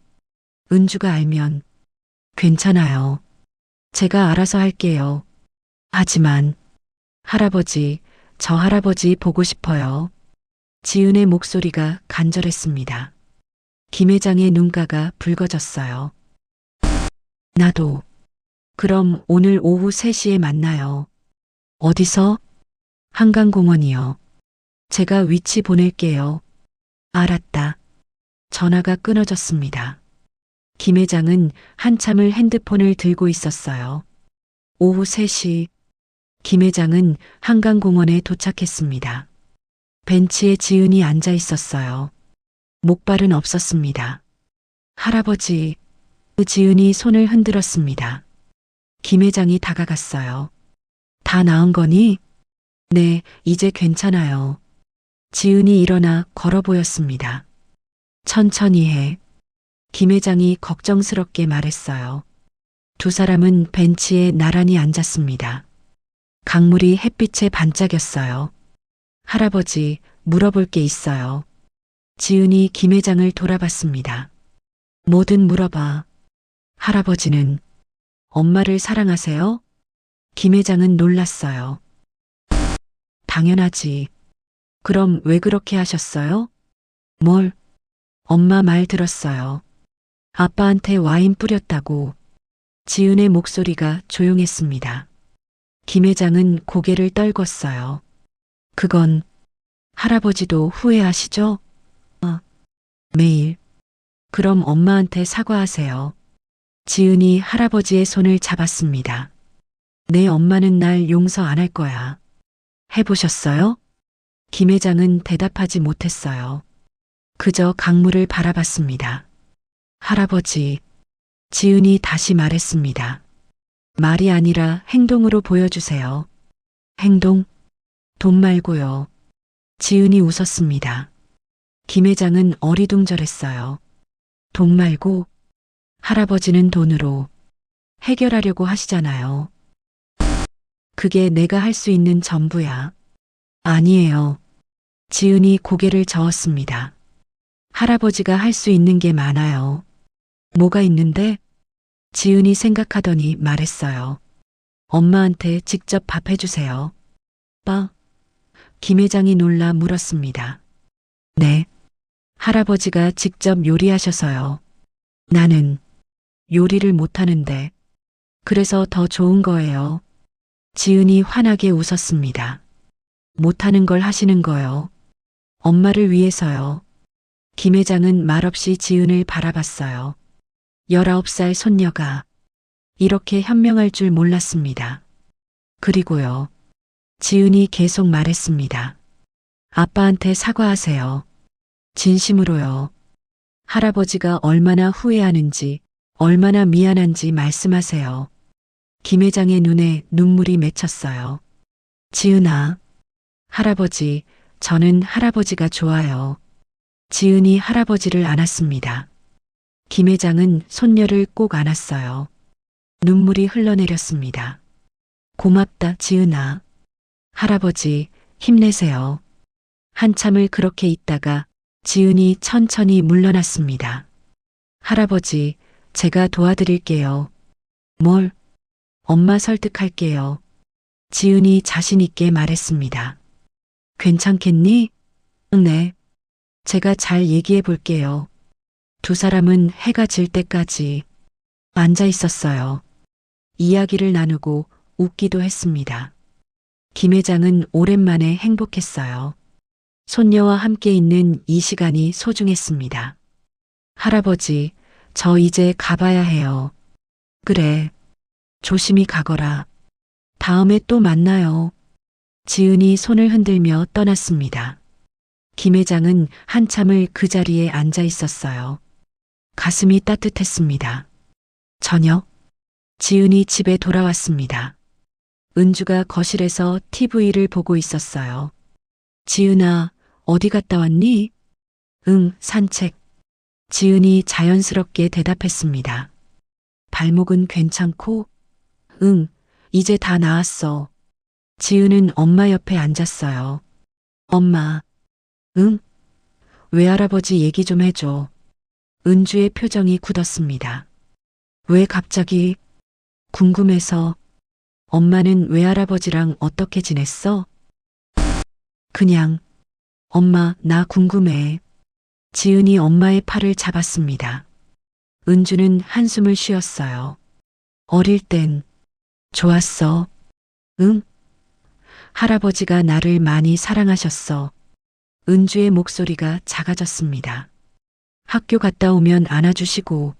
은주가 알면. 괜찮아요. 제가 알아서 할게요. 하지만, 할아버지, 저 할아버지 보고 싶어요. 지은의 목소리가 간절했습니다. 김 회장의 눈가가 붉어졌어요. 나도. 그럼 오늘 오후 3시에 만나요. 어디서? 한강공원이요. 제가 위치 보낼게요. 알았다. 전화가 끊어졌습니다. 김 회장은 한참을 핸드폰을 들고 있었어요. 오후 3시, 김 회장은 한강공원에 도착했습니다. 벤치에 지은이 앉아 있었어요. 목발은 없었습니다. 할아버지, 지은이 손을 흔들었습니다. 김 회장이 다가갔어요. 다 나은 거니? 네, 이제 괜찮아요. 지은이 일어나 걸어 보였습니다. 천천히 해. 김 회장이 걱정스럽게 말했어요. 두 사람은 벤치에 나란히 앉았습니다. 강물이 햇빛에 반짝였어요. 할아버지, 물어볼 게 있어요. 지은이 김 회장을 돌아봤습니다. 뭐든 물어봐. 할아버지는 엄마를 사랑하세요? 김 회장은 놀랐어요. 당연하지. 그럼 왜 그렇게 하셨어요? 뭘? 엄마 말 들었어요. 아빠한테 와인 뿌렸다고. 지은의 목소리가 조용했습니다. 김 회장은 고개를 떨궜어요. 그건 할아버지도 후회하시죠? 매일. 그럼 엄마한테 사과하세요. 지은이 할아버지의 손을 잡았습니다. 내 엄마는 날 용서 안 할 거야. 해보셨어요? 김 회장은 대답하지 못했어요. 그저 강물을 바라봤습니다. 할아버지, 지은이 다시 말했습니다. 말이 아니라 행동으로 보여주세요. 행동? 돈 말고요. 지은이 웃었습니다. 김 회장은 어리둥절했어요. 돈 말고 할아버지는 돈으로 해결하려고 하시잖아요. 그게 내가 할 수 있는 전부야. 아니에요. 지은이 고개를 저었습니다. 할아버지가 할 수 있는 게 많아요. 뭐가 있는데? 지은이 생각하더니 말했어요. 엄마한테 직접 밥 해주세요. 김 회장이 놀라 물었습니다. 네. 할아버지가 직접 요리하셔서요. 나는 요리를 못하는데 그래서 더 좋은 거예요. 지은이 환하게 웃었습니다. 못하는 걸 하시는 거요. 엄마를 위해서요. 김 회장은 말없이 지은을 바라봤어요. 19살 손녀가 이렇게 현명할 줄 몰랐습니다. 그리고요. 지은이 계속 말했습니다. 아빠한테 사과하세요. 진심으로요. 할아버지가 얼마나 후회하는지, 얼마나 미안한지 말씀하세요. 김 회장의 눈에 눈물이 맺혔어요. 지은아, 할아버지, 저는 할아버지가 좋아요. 지은이 할아버지를 안았습니다. 김 회장은 손녀를 꼭 안았어요. 눈물이 흘러내렸습니다. 고맙다, 지은아. 할아버지, 힘내세요. 한참을 그렇게 있다가 지은이 천천히 물러났습니다. 할아버지, 제가 도와드릴게요. 뭘? 엄마 설득할게요. 지은이 자신 있게 말했습니다. 괜찮겠니? 네. 제가 잘 얘기해 볼게요. 두 사람은 해가 질 때까지 앉아 있었어요. 이야기를 나누고 웃기도 했습니다. 김 회장은 오랜만에 행복했어요. 손녀와 함께 있는 이 시간이 소중했습니다. 할아버지, 저 이제 가봐야 해요. 그래. 조심히 가거라. 다음에 또 만나요. 지은이 손을 흔들며 떠났습니다. 김 회장은 한참을 그 자리에 앉아 있었어요. 가슴이 따뜻했습니다. 저녁, 지은이 집에 돌아왔습니다. 은주가 거실에서 TV를 보고 있었어요. 지은아, 어디 갔다 왔니? 응, 산책. 지은이 자연스럽게 대답했습니다. 발목은 괜찮고? 응, 이제 다 나았어. 지은은 엄마 옆에 앉았어요. 엄마, 응? 외할아버지 얘기 좀 해줘. 은주의 표정이 굳었습니다. 왜 갑자기? 궁금해서. 엄마는 외할아버지랑 어떻게 지냈어? 그냥. 엄마, 나 궁금해. 지은이 엄마의 팔을 잡았습니다. 은주는 한숨을 쉬었어요. 어릴 땐 좋았어. 응? 할아버지가 나를 많이 사랑하셨어. 은주의 목소리가 작아졌습니다. 학교 갔다 오면 안아주시고.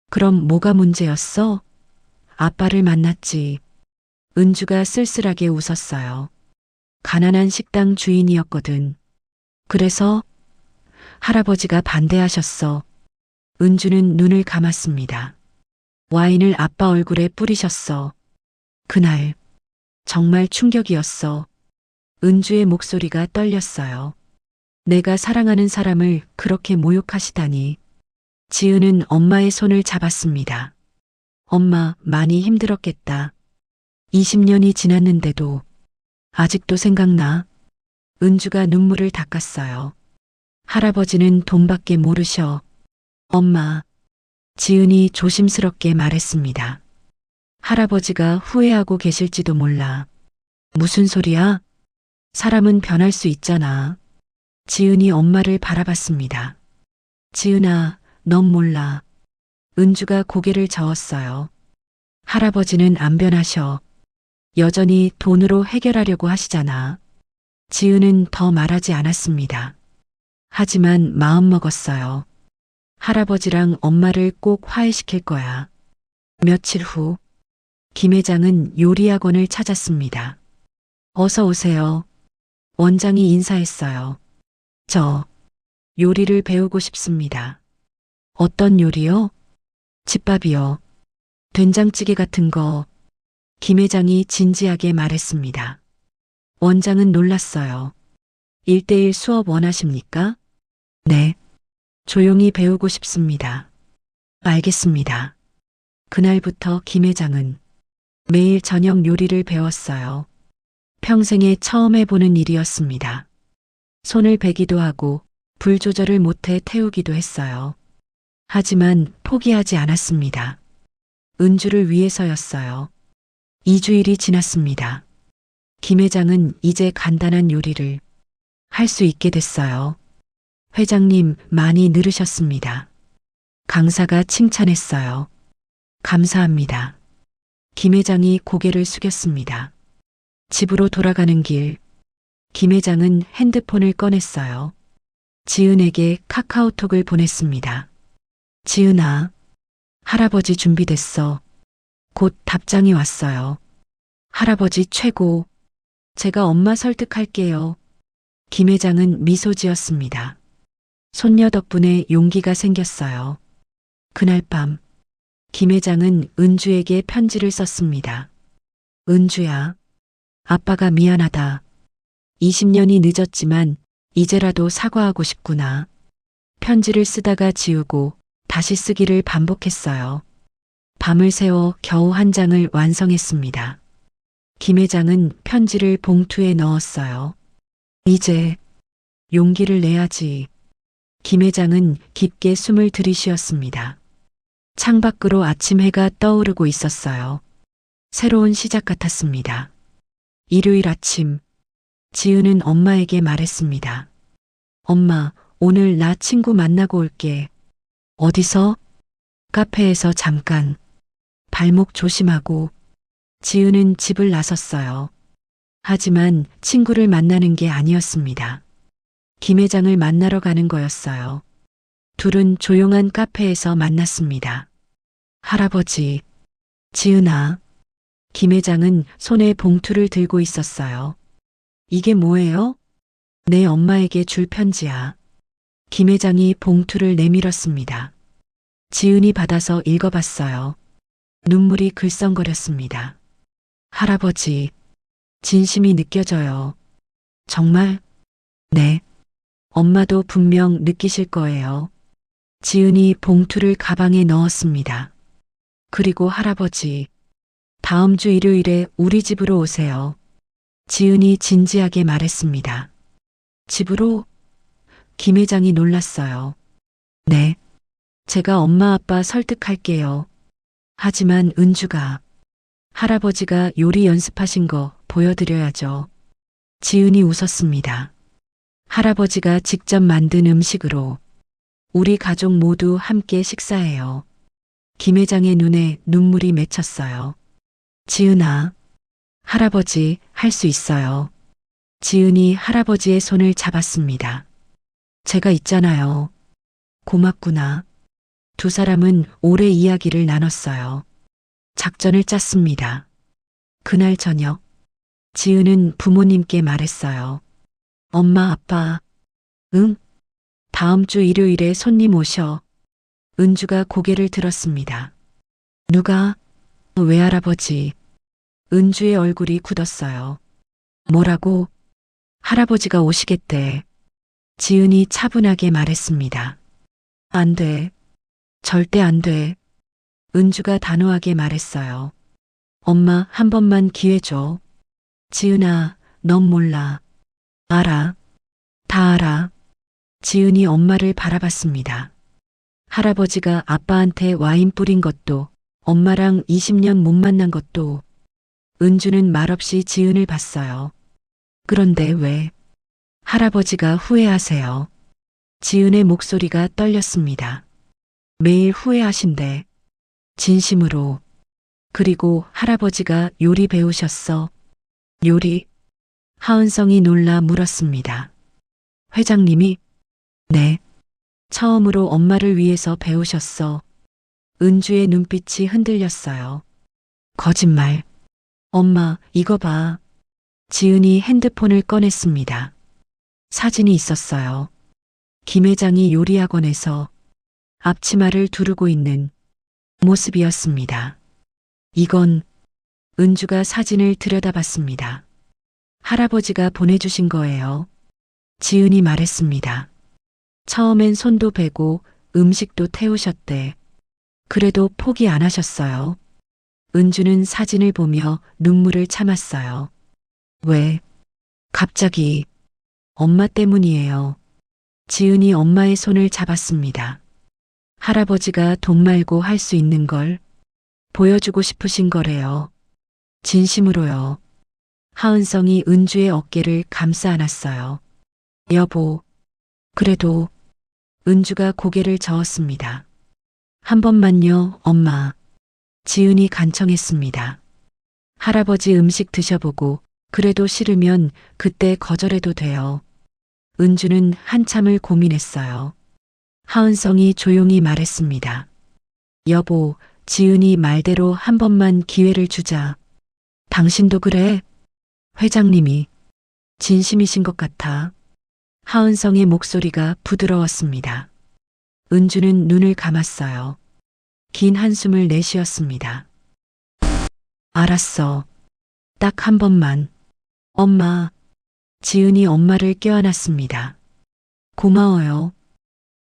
그럼 뭐가 문제였어? 아빠를 만났지. 은주가 쓸쓸하게 웃었어요. 가난한 식당 주인이었거든. 그래서 할아버지가 반대하셨어. 은주는 눈을 감았습니다. 와인을 아빠 얼굴에 뿌리셨어. 그날 정말 충격이었어. 은주의 목소리가 떨렸어요. 내가 사랑하는 사람을 그렇게 모욕하시다니. 지은은 엄마의 손을 잡았습니다. 엄마, 많이 힘들었겠다. 20년이 지났는데도 아직도 생각나. 은주가 눈물을 닦았어요. 할아버지는 돈밖에 모르셔. 엄마, 지은이 조심스럽게 말했습니다. 할아버지가 후회하고 계실지도 몰라. 무슨 소리야? 사람은 변할 수 있잖아. 지은이 엄마를 바라봤습니다. 지은아, 넌 몰라. 은주가 고개를 저었어요. 할아버지는 안 변하셔. 여전히 돈으로 해결하려고 하시잖아. 지은은 더 말하지 않았습니다. 하지만 마음먹었어요. 할아버지랑 엄마를 꼭 화해시킬 거야. 며칠 후, 김 회장은 요리학원을 찾았습니다. 어서 오세요. 원장이 인사했어요. 저 요리를 배우고 싶습니다. 어떤 요리요? 집밥이요. 된장찌개 같은 거. 김 회장이 진지하게 말했습니다. 원장은 놀랐어요. 1:1 수업 원하십니까? 네. 조용히 배우고 싶습니다. 알겠습니다. 그날부터 김 회장은 매일 저녁 요리를 배웠어요. 평생에 처음 해보는 일이었습니다. 손을 베기도 하고 불 조절을 못해 태우기도 했어요. 하지만 포기하지 않았습니다. 은주를 위해서였어요. 2주일이 지났습니다. 김 회장은 이제 간단한 요리를 할 수 있게 됐어요. 회장님, 많이 늘으셨습니다. 강사가 칭찬했어요. 감사합니다. 김 회장이 고개를 숙였습니다. 집으로 돌아가는 길, 김 회장은 핸드폰을 꺼냈어요. 지은에게 카카오톡을 보냈습니다. 지은아, 할아버지 준비됐어. 곧 답장이 왔어요. 할아버지 최고. 제가 엄마 설득할게요. 김 회장은 미소 지었습니다. 손녀 덕분에 용기가 생겼어요. 그날 밤, 김 회장은 은주에게 편지를 썼습니다. 은주야, 아빠가 미안하다. 20년이 늦었지만 이제라도 사과하고 싶구나. 편지를 쓰다가 지우고 다시 쓰기를 반복했어요. 밤을 새워 겨우 한 장을 완성했습니다. 김 회장은 편지를 봉투에 넣었어요. 이제 용기를 내야지. 김 회장은 깊게 숨을 들이쉬었습니다. 창밖으로 아침 해가 떠오르고 있었어요. 새로운 시작 같았습니다. 일요일 아침, 지은은 엄마에게 말했습니다. 엄마, 오늘 나 친구 만나고 올게. 어디서? 카페에서 잠깐. 발목 조심하고. 지은은 집을 나섰어요. 하지만 친구를 만나는 게 아니었습니다. 김 회장을 만나러 가는 거였어요. 둘은 조용한 카페에서 만났습니다. 할아버지, 지은아. 김 회장은 손에 봉투를 들고 있었어요. 이게 뭐예요? 내 엄마에게 줄 편지야. 김 회장이 봉투를 내밀었습니다. 지은이 받아서 읽어봤어요. 눈물이 글썽거렸습니다. 할아버지, 진심이 느껴져요. 정말? 네. 엄마도 분명 느끼실 거예요. 지은이 봉투를 가방에 넣었습니다. 그리고 할아버지, 다음 주 일요일에 우리 집으로 오세요. 지은이 진지하게 말했습니다. 집으로? 김 회장이 놀랐어요. 네. 제가 엄마 아빠 설득할게요. 하지만 은주가, 할아버지가 요리 연습하신 거 보여드려야죠. 지은이 웃었습니다. 할아버지가 직접 만든 음식으로 우리 가족 모두 함께 식사해요. 김 회장의 눈에 눈물이 맺혔어요. 지은아, 할아버지 할 수 있어요. 지은이 할아버지의 손을 잡았습니다. 제가 있잖아요. 고맙구나. 두 사람은 오래 이야기를 나눴어요. 작전을 짰습니다. 그날 저녁, 지은은 부모님께 말했어요. 엄마, 아빠, 응? 다음 주 일요일에 손님 오셔. 은주가 고개를 들었습니다. 누가? 외할아버지. 은주의 얼굴이 굳었어요. 뭐라고? 할아버지가 오시겠대. 지은이 차분하게 말했습니다. 안 돼. 절대 안 돼. 은주가 단호하게 말했어요. 엄마, 한 번만 기회 줘. 지은아, 넌 몰라. 알아. 다 알아. 지은이 엄마를 바라봤습니다. 할아버지가 아빠한테 와인 뿌린 것도, 엄마랑 20년 못 만난 것도, 은주는 말없이 지은을 봤어요. 그런데 왜? 할아버지가 후회하세요. 지은의 목소리가 떨렸습니다. 매일 후회하신대. 진심으로. 그리고 할아버지가 요리 배우셨어. 요리? 하은성이 놀라 물었습니다. 회장님이? 네. 처음으로 엄마를 위해서 배우셨어. 은주의 눈빛이 흔들렸어요. 거짓말. 엄마, 이거 봐. 지은이 핸드폰을 꺼냈습니다. 사진이 있었어요. 김 회장이 요리학원에서 앞치마를 두르고 있는 모습이었습니다. 이건 은주가 사진을 들여다봤습니다. 할아버지가 보내주신 거예요. 지은이 말했습니다. 처음엔 손도 베고 음식도 태우셨대. 그래도 포기 안 하셨어요. 은주는 사진을 보며 눈물을 참았어요. 왜? 갑자기. 엄마 때문이에요. 지은이 엄마의 손을 잡았습니다. 할아버지가 돈 말고 할 수 있는 걸 보여주고 싶으신 거래요. 진심으로요. 하은성이 은주의 어깨를 감싸 안았어요. 여보, 그래도 은주가 고개를 저었습니다. 한 번만요, 엄마. 지은이 간청했습니다. 할아버지 음식 드셔보고 그래도 싫으면 그때 거절해도 돼요. 은주는 한참을 고민했어요. 하은성이 조용히 말했습니다. 여보, 지은이 말대로 한 번만 기회를 주자. 당신도 그래? 회장님이 진심이신 것 같아. 하은성의 목소리가 부드러웠습니다. 은주는 눈을 감았어요. 긴 한숨을 내쉬었습니다. 알았어. 딱 한 번만. 엄마. 지은이 엄마를 껴안았습니다. 고마워요.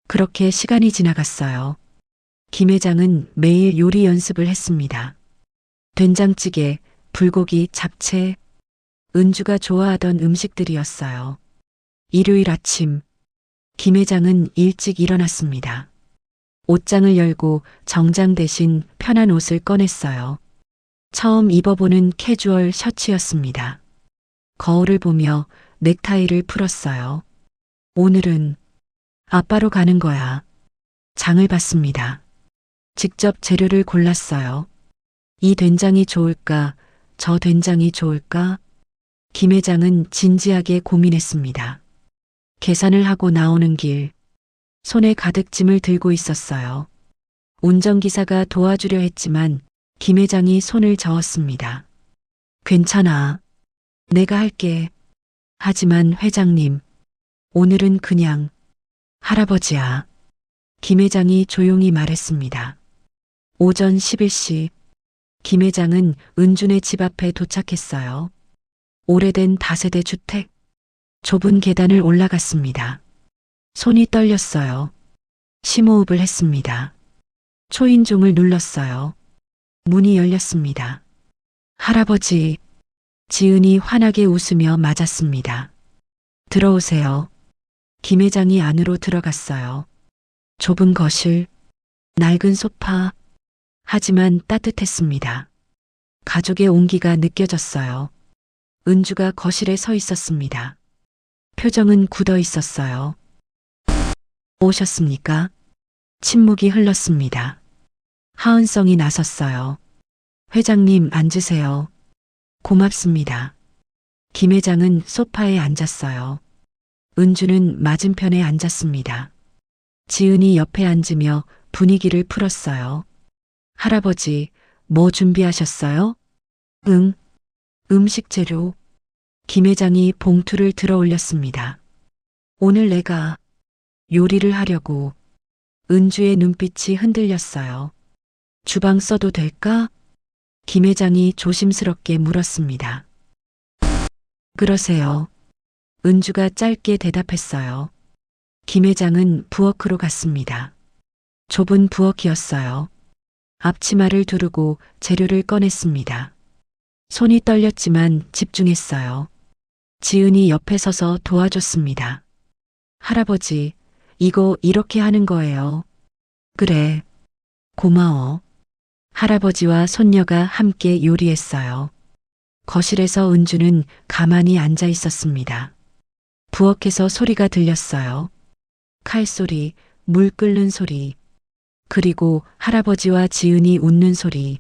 그렇게 시간이 지나갔어요. 김 회장은 매일 요리 연습을 했습니다. 된장찌개, 불고기, 잡채, 은주가 좋아하던 음식들이었어요. 일요일 아침, 김 회장은 일찍 일어났습니다. 옷장을 열고 정장 대신 편한 옷을 꺼냈어요. 처음 입어보는 캐주얼 셔츠였습니다. 거울을 보며 넥타이를 풀었어요. 오늘은 아빠로 가는 거야. 장을 봤습니다. 직접 재료를 골랐어요. 이 된장이 좋을까? 저 된장이 좋을까? 김 회장은 진지하게 고민했습니다. 계산을 하고 나오는 길, 손에 가득 짐을 들고 있었어요. 운전기사가 도와주려 했지만 김 회장이 손을 저었습니다. 괜찮아. 내가 할게. 하지만 회장님, 오늘은 그냥 할아버지야. 김 회장이 조용히 말했습니다. 오전 11시, 김 회장은 은준의 집 앞에 도착했어요. 오래된 다세대 주택, 좁은 계단을 올라갔습니다. 손이 떨렸어요. 심호흡을 했습니다. 초인종을 눌렀어요. 문이 열렸습니다. 할아버지, 지은이 환하게 웃으며 맞았습니다. 들어오세요. 김 회장이 안으로 들어갔어요. 좁은 거실, 낡은 소파, 하지만 따뜻했습니다. 가족의 온기가 느껴졌어요. 은주가 거실에 서 있었습니다. 표정은 굳어 있었어요. 오셨습니까? 침묵이 흘렀습니다. 하은성이 나섰어요. 회장님 앉으세요. 고맙습니다. 김 회장은 소파에 앉았어요. 은주는 맞은편에 앉았습니다. 지은이 옆에 앉으며 분위기를 풀었어요. 할아버지, 뭐 준비하셨어요? 응, 음식 재료. 김 회장이 봉투를 들어 올렸습니다. 오늘 내가 요리를 하려고 은주의 눈빛이 흔들렸어요. 주방 써도 될까? 김 회장이 조심스럽게 물었습니다. 그러세요. 은주가 짧게 대답했어요. 김 회장은 부엌으로 갔습니다. 좁은 부엌이었어요. 앞치마를 두르고 재료를 꺼냈습니다. 손이 떨렸지만 집중했어요. 지은이 옆에 서서 도와줬습니다. 할아버지, 이거 이렇게 하는 거예요. 그래. 고마워. 할아버지와 손녀가 함께 요리했어요. 거실에서 은주는 가만히 앉아 있었습니다. 부엌에서 소리가 들렸어요. 칼소리, 물 끓는 소리, 그리고 할아버지와 지은이 웃는 소리.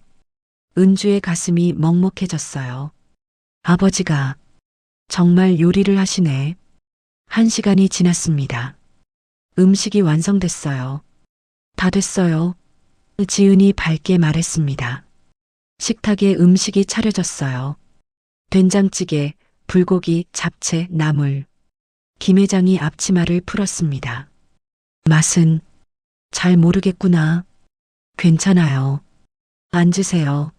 은주의 가슴이 먹먹해졌어요. 아버지가 정말 요리를 하시네. 1시간이 지났습니다. 음식이 완성됐어요. 다 됐어요. 지은이 밝게 말했습니다. 식탁에 음식이 차려졌어요. 된장찌개, 불고기, 잡채, 나물. 김 회장이 앞치마를 풀었습니다. 맛은 잘 모르겠구나. 괜찮아요. 앉으세요.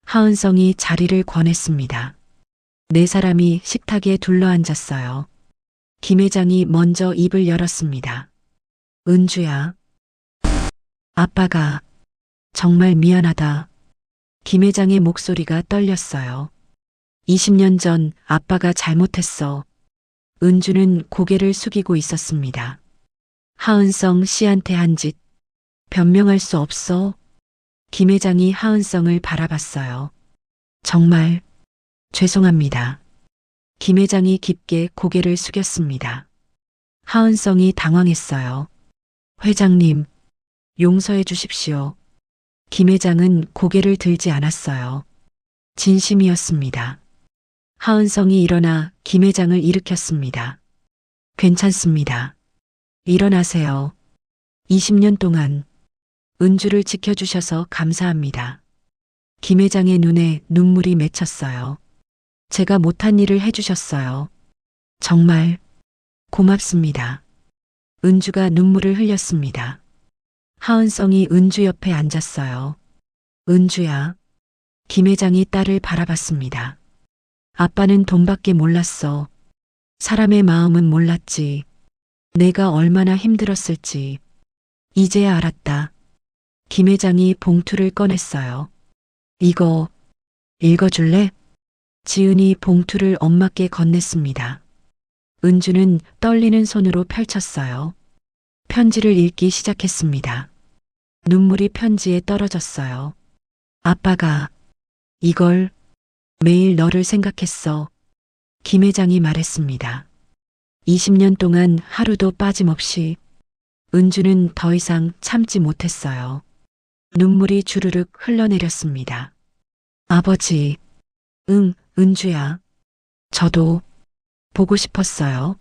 하은성이 자리를 권했습니다. 네 사람이 식탁에 둘러앉았어요. 김 회장이 먼저 입을 열었습니다. 은주야. 아빠가 정말 미안하다. 김 회장의 목소리가 떨렸어요. 20년 전 아빠가 잘못했어. 은주는 고개를 숙이고 있었습니다. 하은성 씨한테 한 짓 변명할 수 없어. 김 회장이 하은성을 바라봤어요. 정말 죄송합니다. 김 회장이 깊게 고개를 숙였습니다. 하은성이 당황했어요. 회장님, 용서해 주십시오. 김 회장은 고개를 들지 않았어요. 진심이었습니다. 하은성이 일어나 김 회장을 일으켰습니다. 괜찮습니다. 일어나세요. 20년 동안 은주를 지켜주셔서 감사합니다. 김 회장의 눈에 눈물이 맺혔어요. 제가 못한 일을 해주셨어요. 정말 고맙습니다. 은주가 눈물을 흘렸습니다. 하은성이 은주 옆에 앉았어요. 은주야. 김 회장이 딸을 바라봤습니다. 아빠는 돈밖에 몰랐어. 사람의 마음은 몰랐지. 내가 얼마나 힘들었을지. 이제야 알았다. 김 회장이 봉투를 꺼냈어요. 이거 읽어줄래? 지은이 봉투를 엄마께 건넸습니다. 은주는 떨리는 손으로 펼쳤어요. 편지를 읽기 시작했습니다. 눈물이 편지에 떨어졌어요. 아빠가 이걸 매일 너를 생각했어. 김 회장이 말했습니다. 20년 동안 하루도 빠짐없이. 은주는 더 이상 참지 못했어요. 눈물이 주르륵 흘러내렸습니다. 아버지, 응, 은주야. 저도 보고 싶었어요.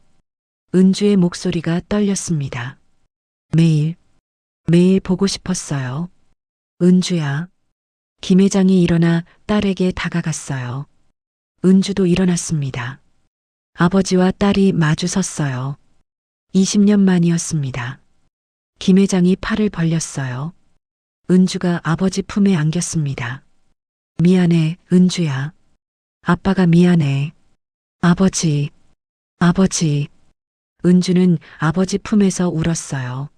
은주의 목소리가 떨렸습니다. 매일 보고 싶었어요. 은주야. 김 회장이 일어나 딸에게 다가갔어요. 은주도 일어났습니다. 아버지와 딸이 마주 섰어요. 20년 만이었습니다. 김 회장이 팔을 벌렸어요. 은주가 아버지 품에 안겼습니다. 미안해, 은주야. 아빠가 미안해. 아버지. 은주는 아버지 품에서 울었어요.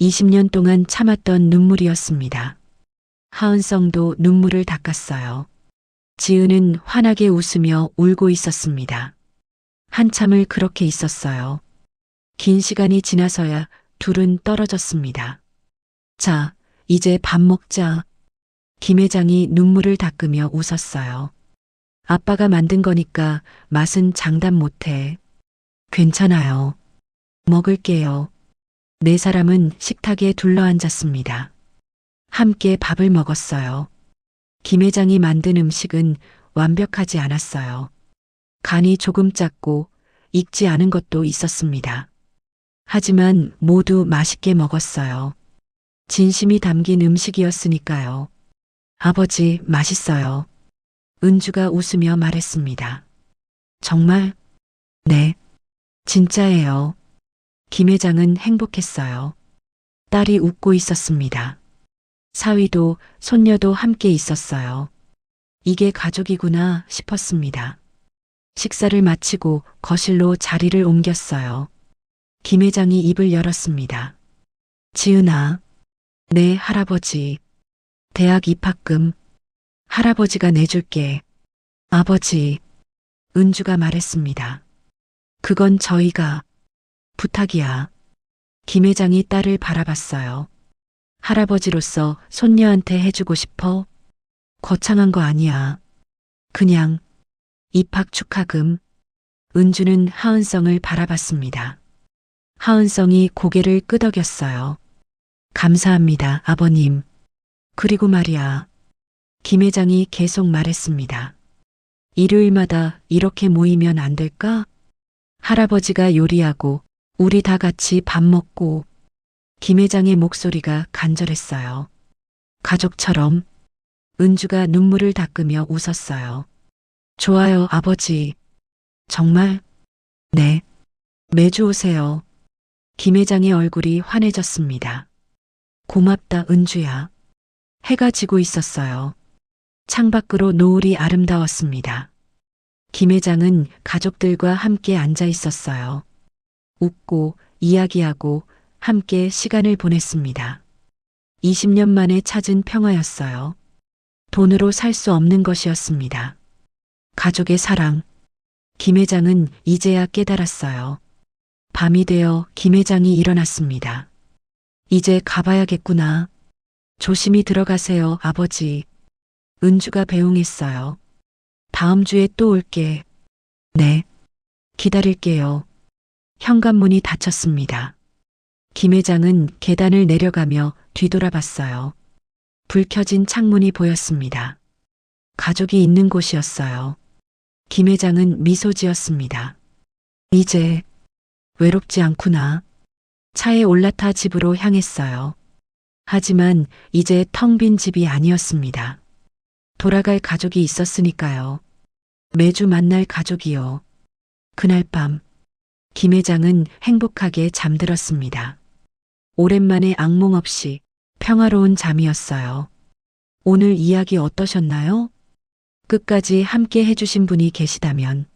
20년 동안 참았던 눈물이었습니다. 하은성도 눈물을 닦았어요. 지은은 환하게 웃으며 울고 있었습니다. 한참을 그렇게 있었어요. 긴 시간이 지나서야 둘은 떨어졌습니다. 자, 이제 밥 먹자. 김 회장이 눈물을 닦으며 웃었어요. 아빠가 만든 거니까 맛은 장담 못해. 괜찮아요. 먹을게요. 네 사람은 식탁에 둘러앉았습니다. 함께 밥을 먹었어요. 김 회장이 만든 음식은 완벽하지 않았어요. 간이 조금 짰고 익지 않은 것도 있었습니다. 하지만 모두 맛있게 먹었어요. 진심이 담긴 음식이었으니까요. 아버지, 맛있어요. 은주가 웃으며 말했습니다. 정말? 네, 진짜예요. 김 회장은 행복했어요. 딸이 웃고 있었습니다. 사위도 손녀도 함께 있었어요. 이게 가족이구나 싶었습니다. 식사를 마치고 거실로 자리를 옮겼어요. 김 회장이 입을 열었습니다. 지은아, 네 할아버지. 대학 입학금 할아버지가 내줄게. 아버지, 은주가 말했습니다. 그건 저희가 부탁이야. 김 회장이 딸을 바라봤어요. 할아버지로서 손녀한테 해주고 싶어? 거창한 거 아니야. 그냥 입학 축하금. 은주는 하은성을 바라봤습니다. 하은성이 고개를 끄덕였어요. 감사합니다, 아버님. 그리고 말이야. 김 회장이 계속 말했습니다. 일요일마다 이렇게 모이면 안 될까? 할아버지가 요리하고 우리 다 같이 밥 먹고. 김 회장의 목소리가 간절했어요. 가족처럼. 은주가 눈물을 닦으며 웃었어요. 좋아요, 아버지. 정말? 네. 매주 오세요. 김 회장의 얼굴이 환해졌습니다. 고맙다, 은주야. 해가 지고 있었어요. 창밖으로 노을이 아름다웠습니다. 김 회장은 가족들과 함께 앉아 있었어요. 웃고 이야기하고 함께 시간을 보냈습니다. 20년 만에 찾은 평화였어요. 돈으로 살 수 없는 것이었습니다. 가족의 사랑. 김 회장은 이제야 깨달았어요. 밤이 되어 김 회장이 일어났습니다. 이제 가봐야겠구나. 조심히 들어가세요, 아버지. 은주가 배웅했어요. 다음 주에 또 올게. 네. 기다릴게요. 현관문이 닫혔습니다. 김 회장은 계단을 내려가며 뒤돌아봤어요. 불 켜진 창문이 보였습니다. 가족이 있는 곳이었어요. 김 회장은 미소 지었습니다. 이제 외롭지 않구나. 차에 올라타 집으로 향했어요. 하지만 이제 텅 빈 집이 아니었습니다. 돌아갈 가족이 있었으니까요. 매주 만날 가족이요. 그날 밤, 김 회장은 행복하게 잠들었습니다. 오랜만에 악몽 없이 평화로운 잠이었어요. 오늘 이야기 어떠셨나요? 끝까지 함께 해주신 분이 계시다면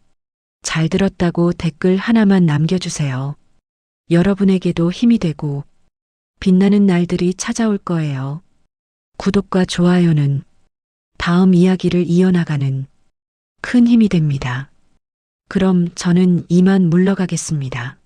잘 들었다고 댓글 하나만 남겨주세요. 여러분에게도 힘이 되고 빛나는 날들이 찾아올 거예요. 구독과 좋아요는 다음 이야기를 이어나가는 큰 힘이 됩니다. 그럼 저는 이만 물러가겠습니다.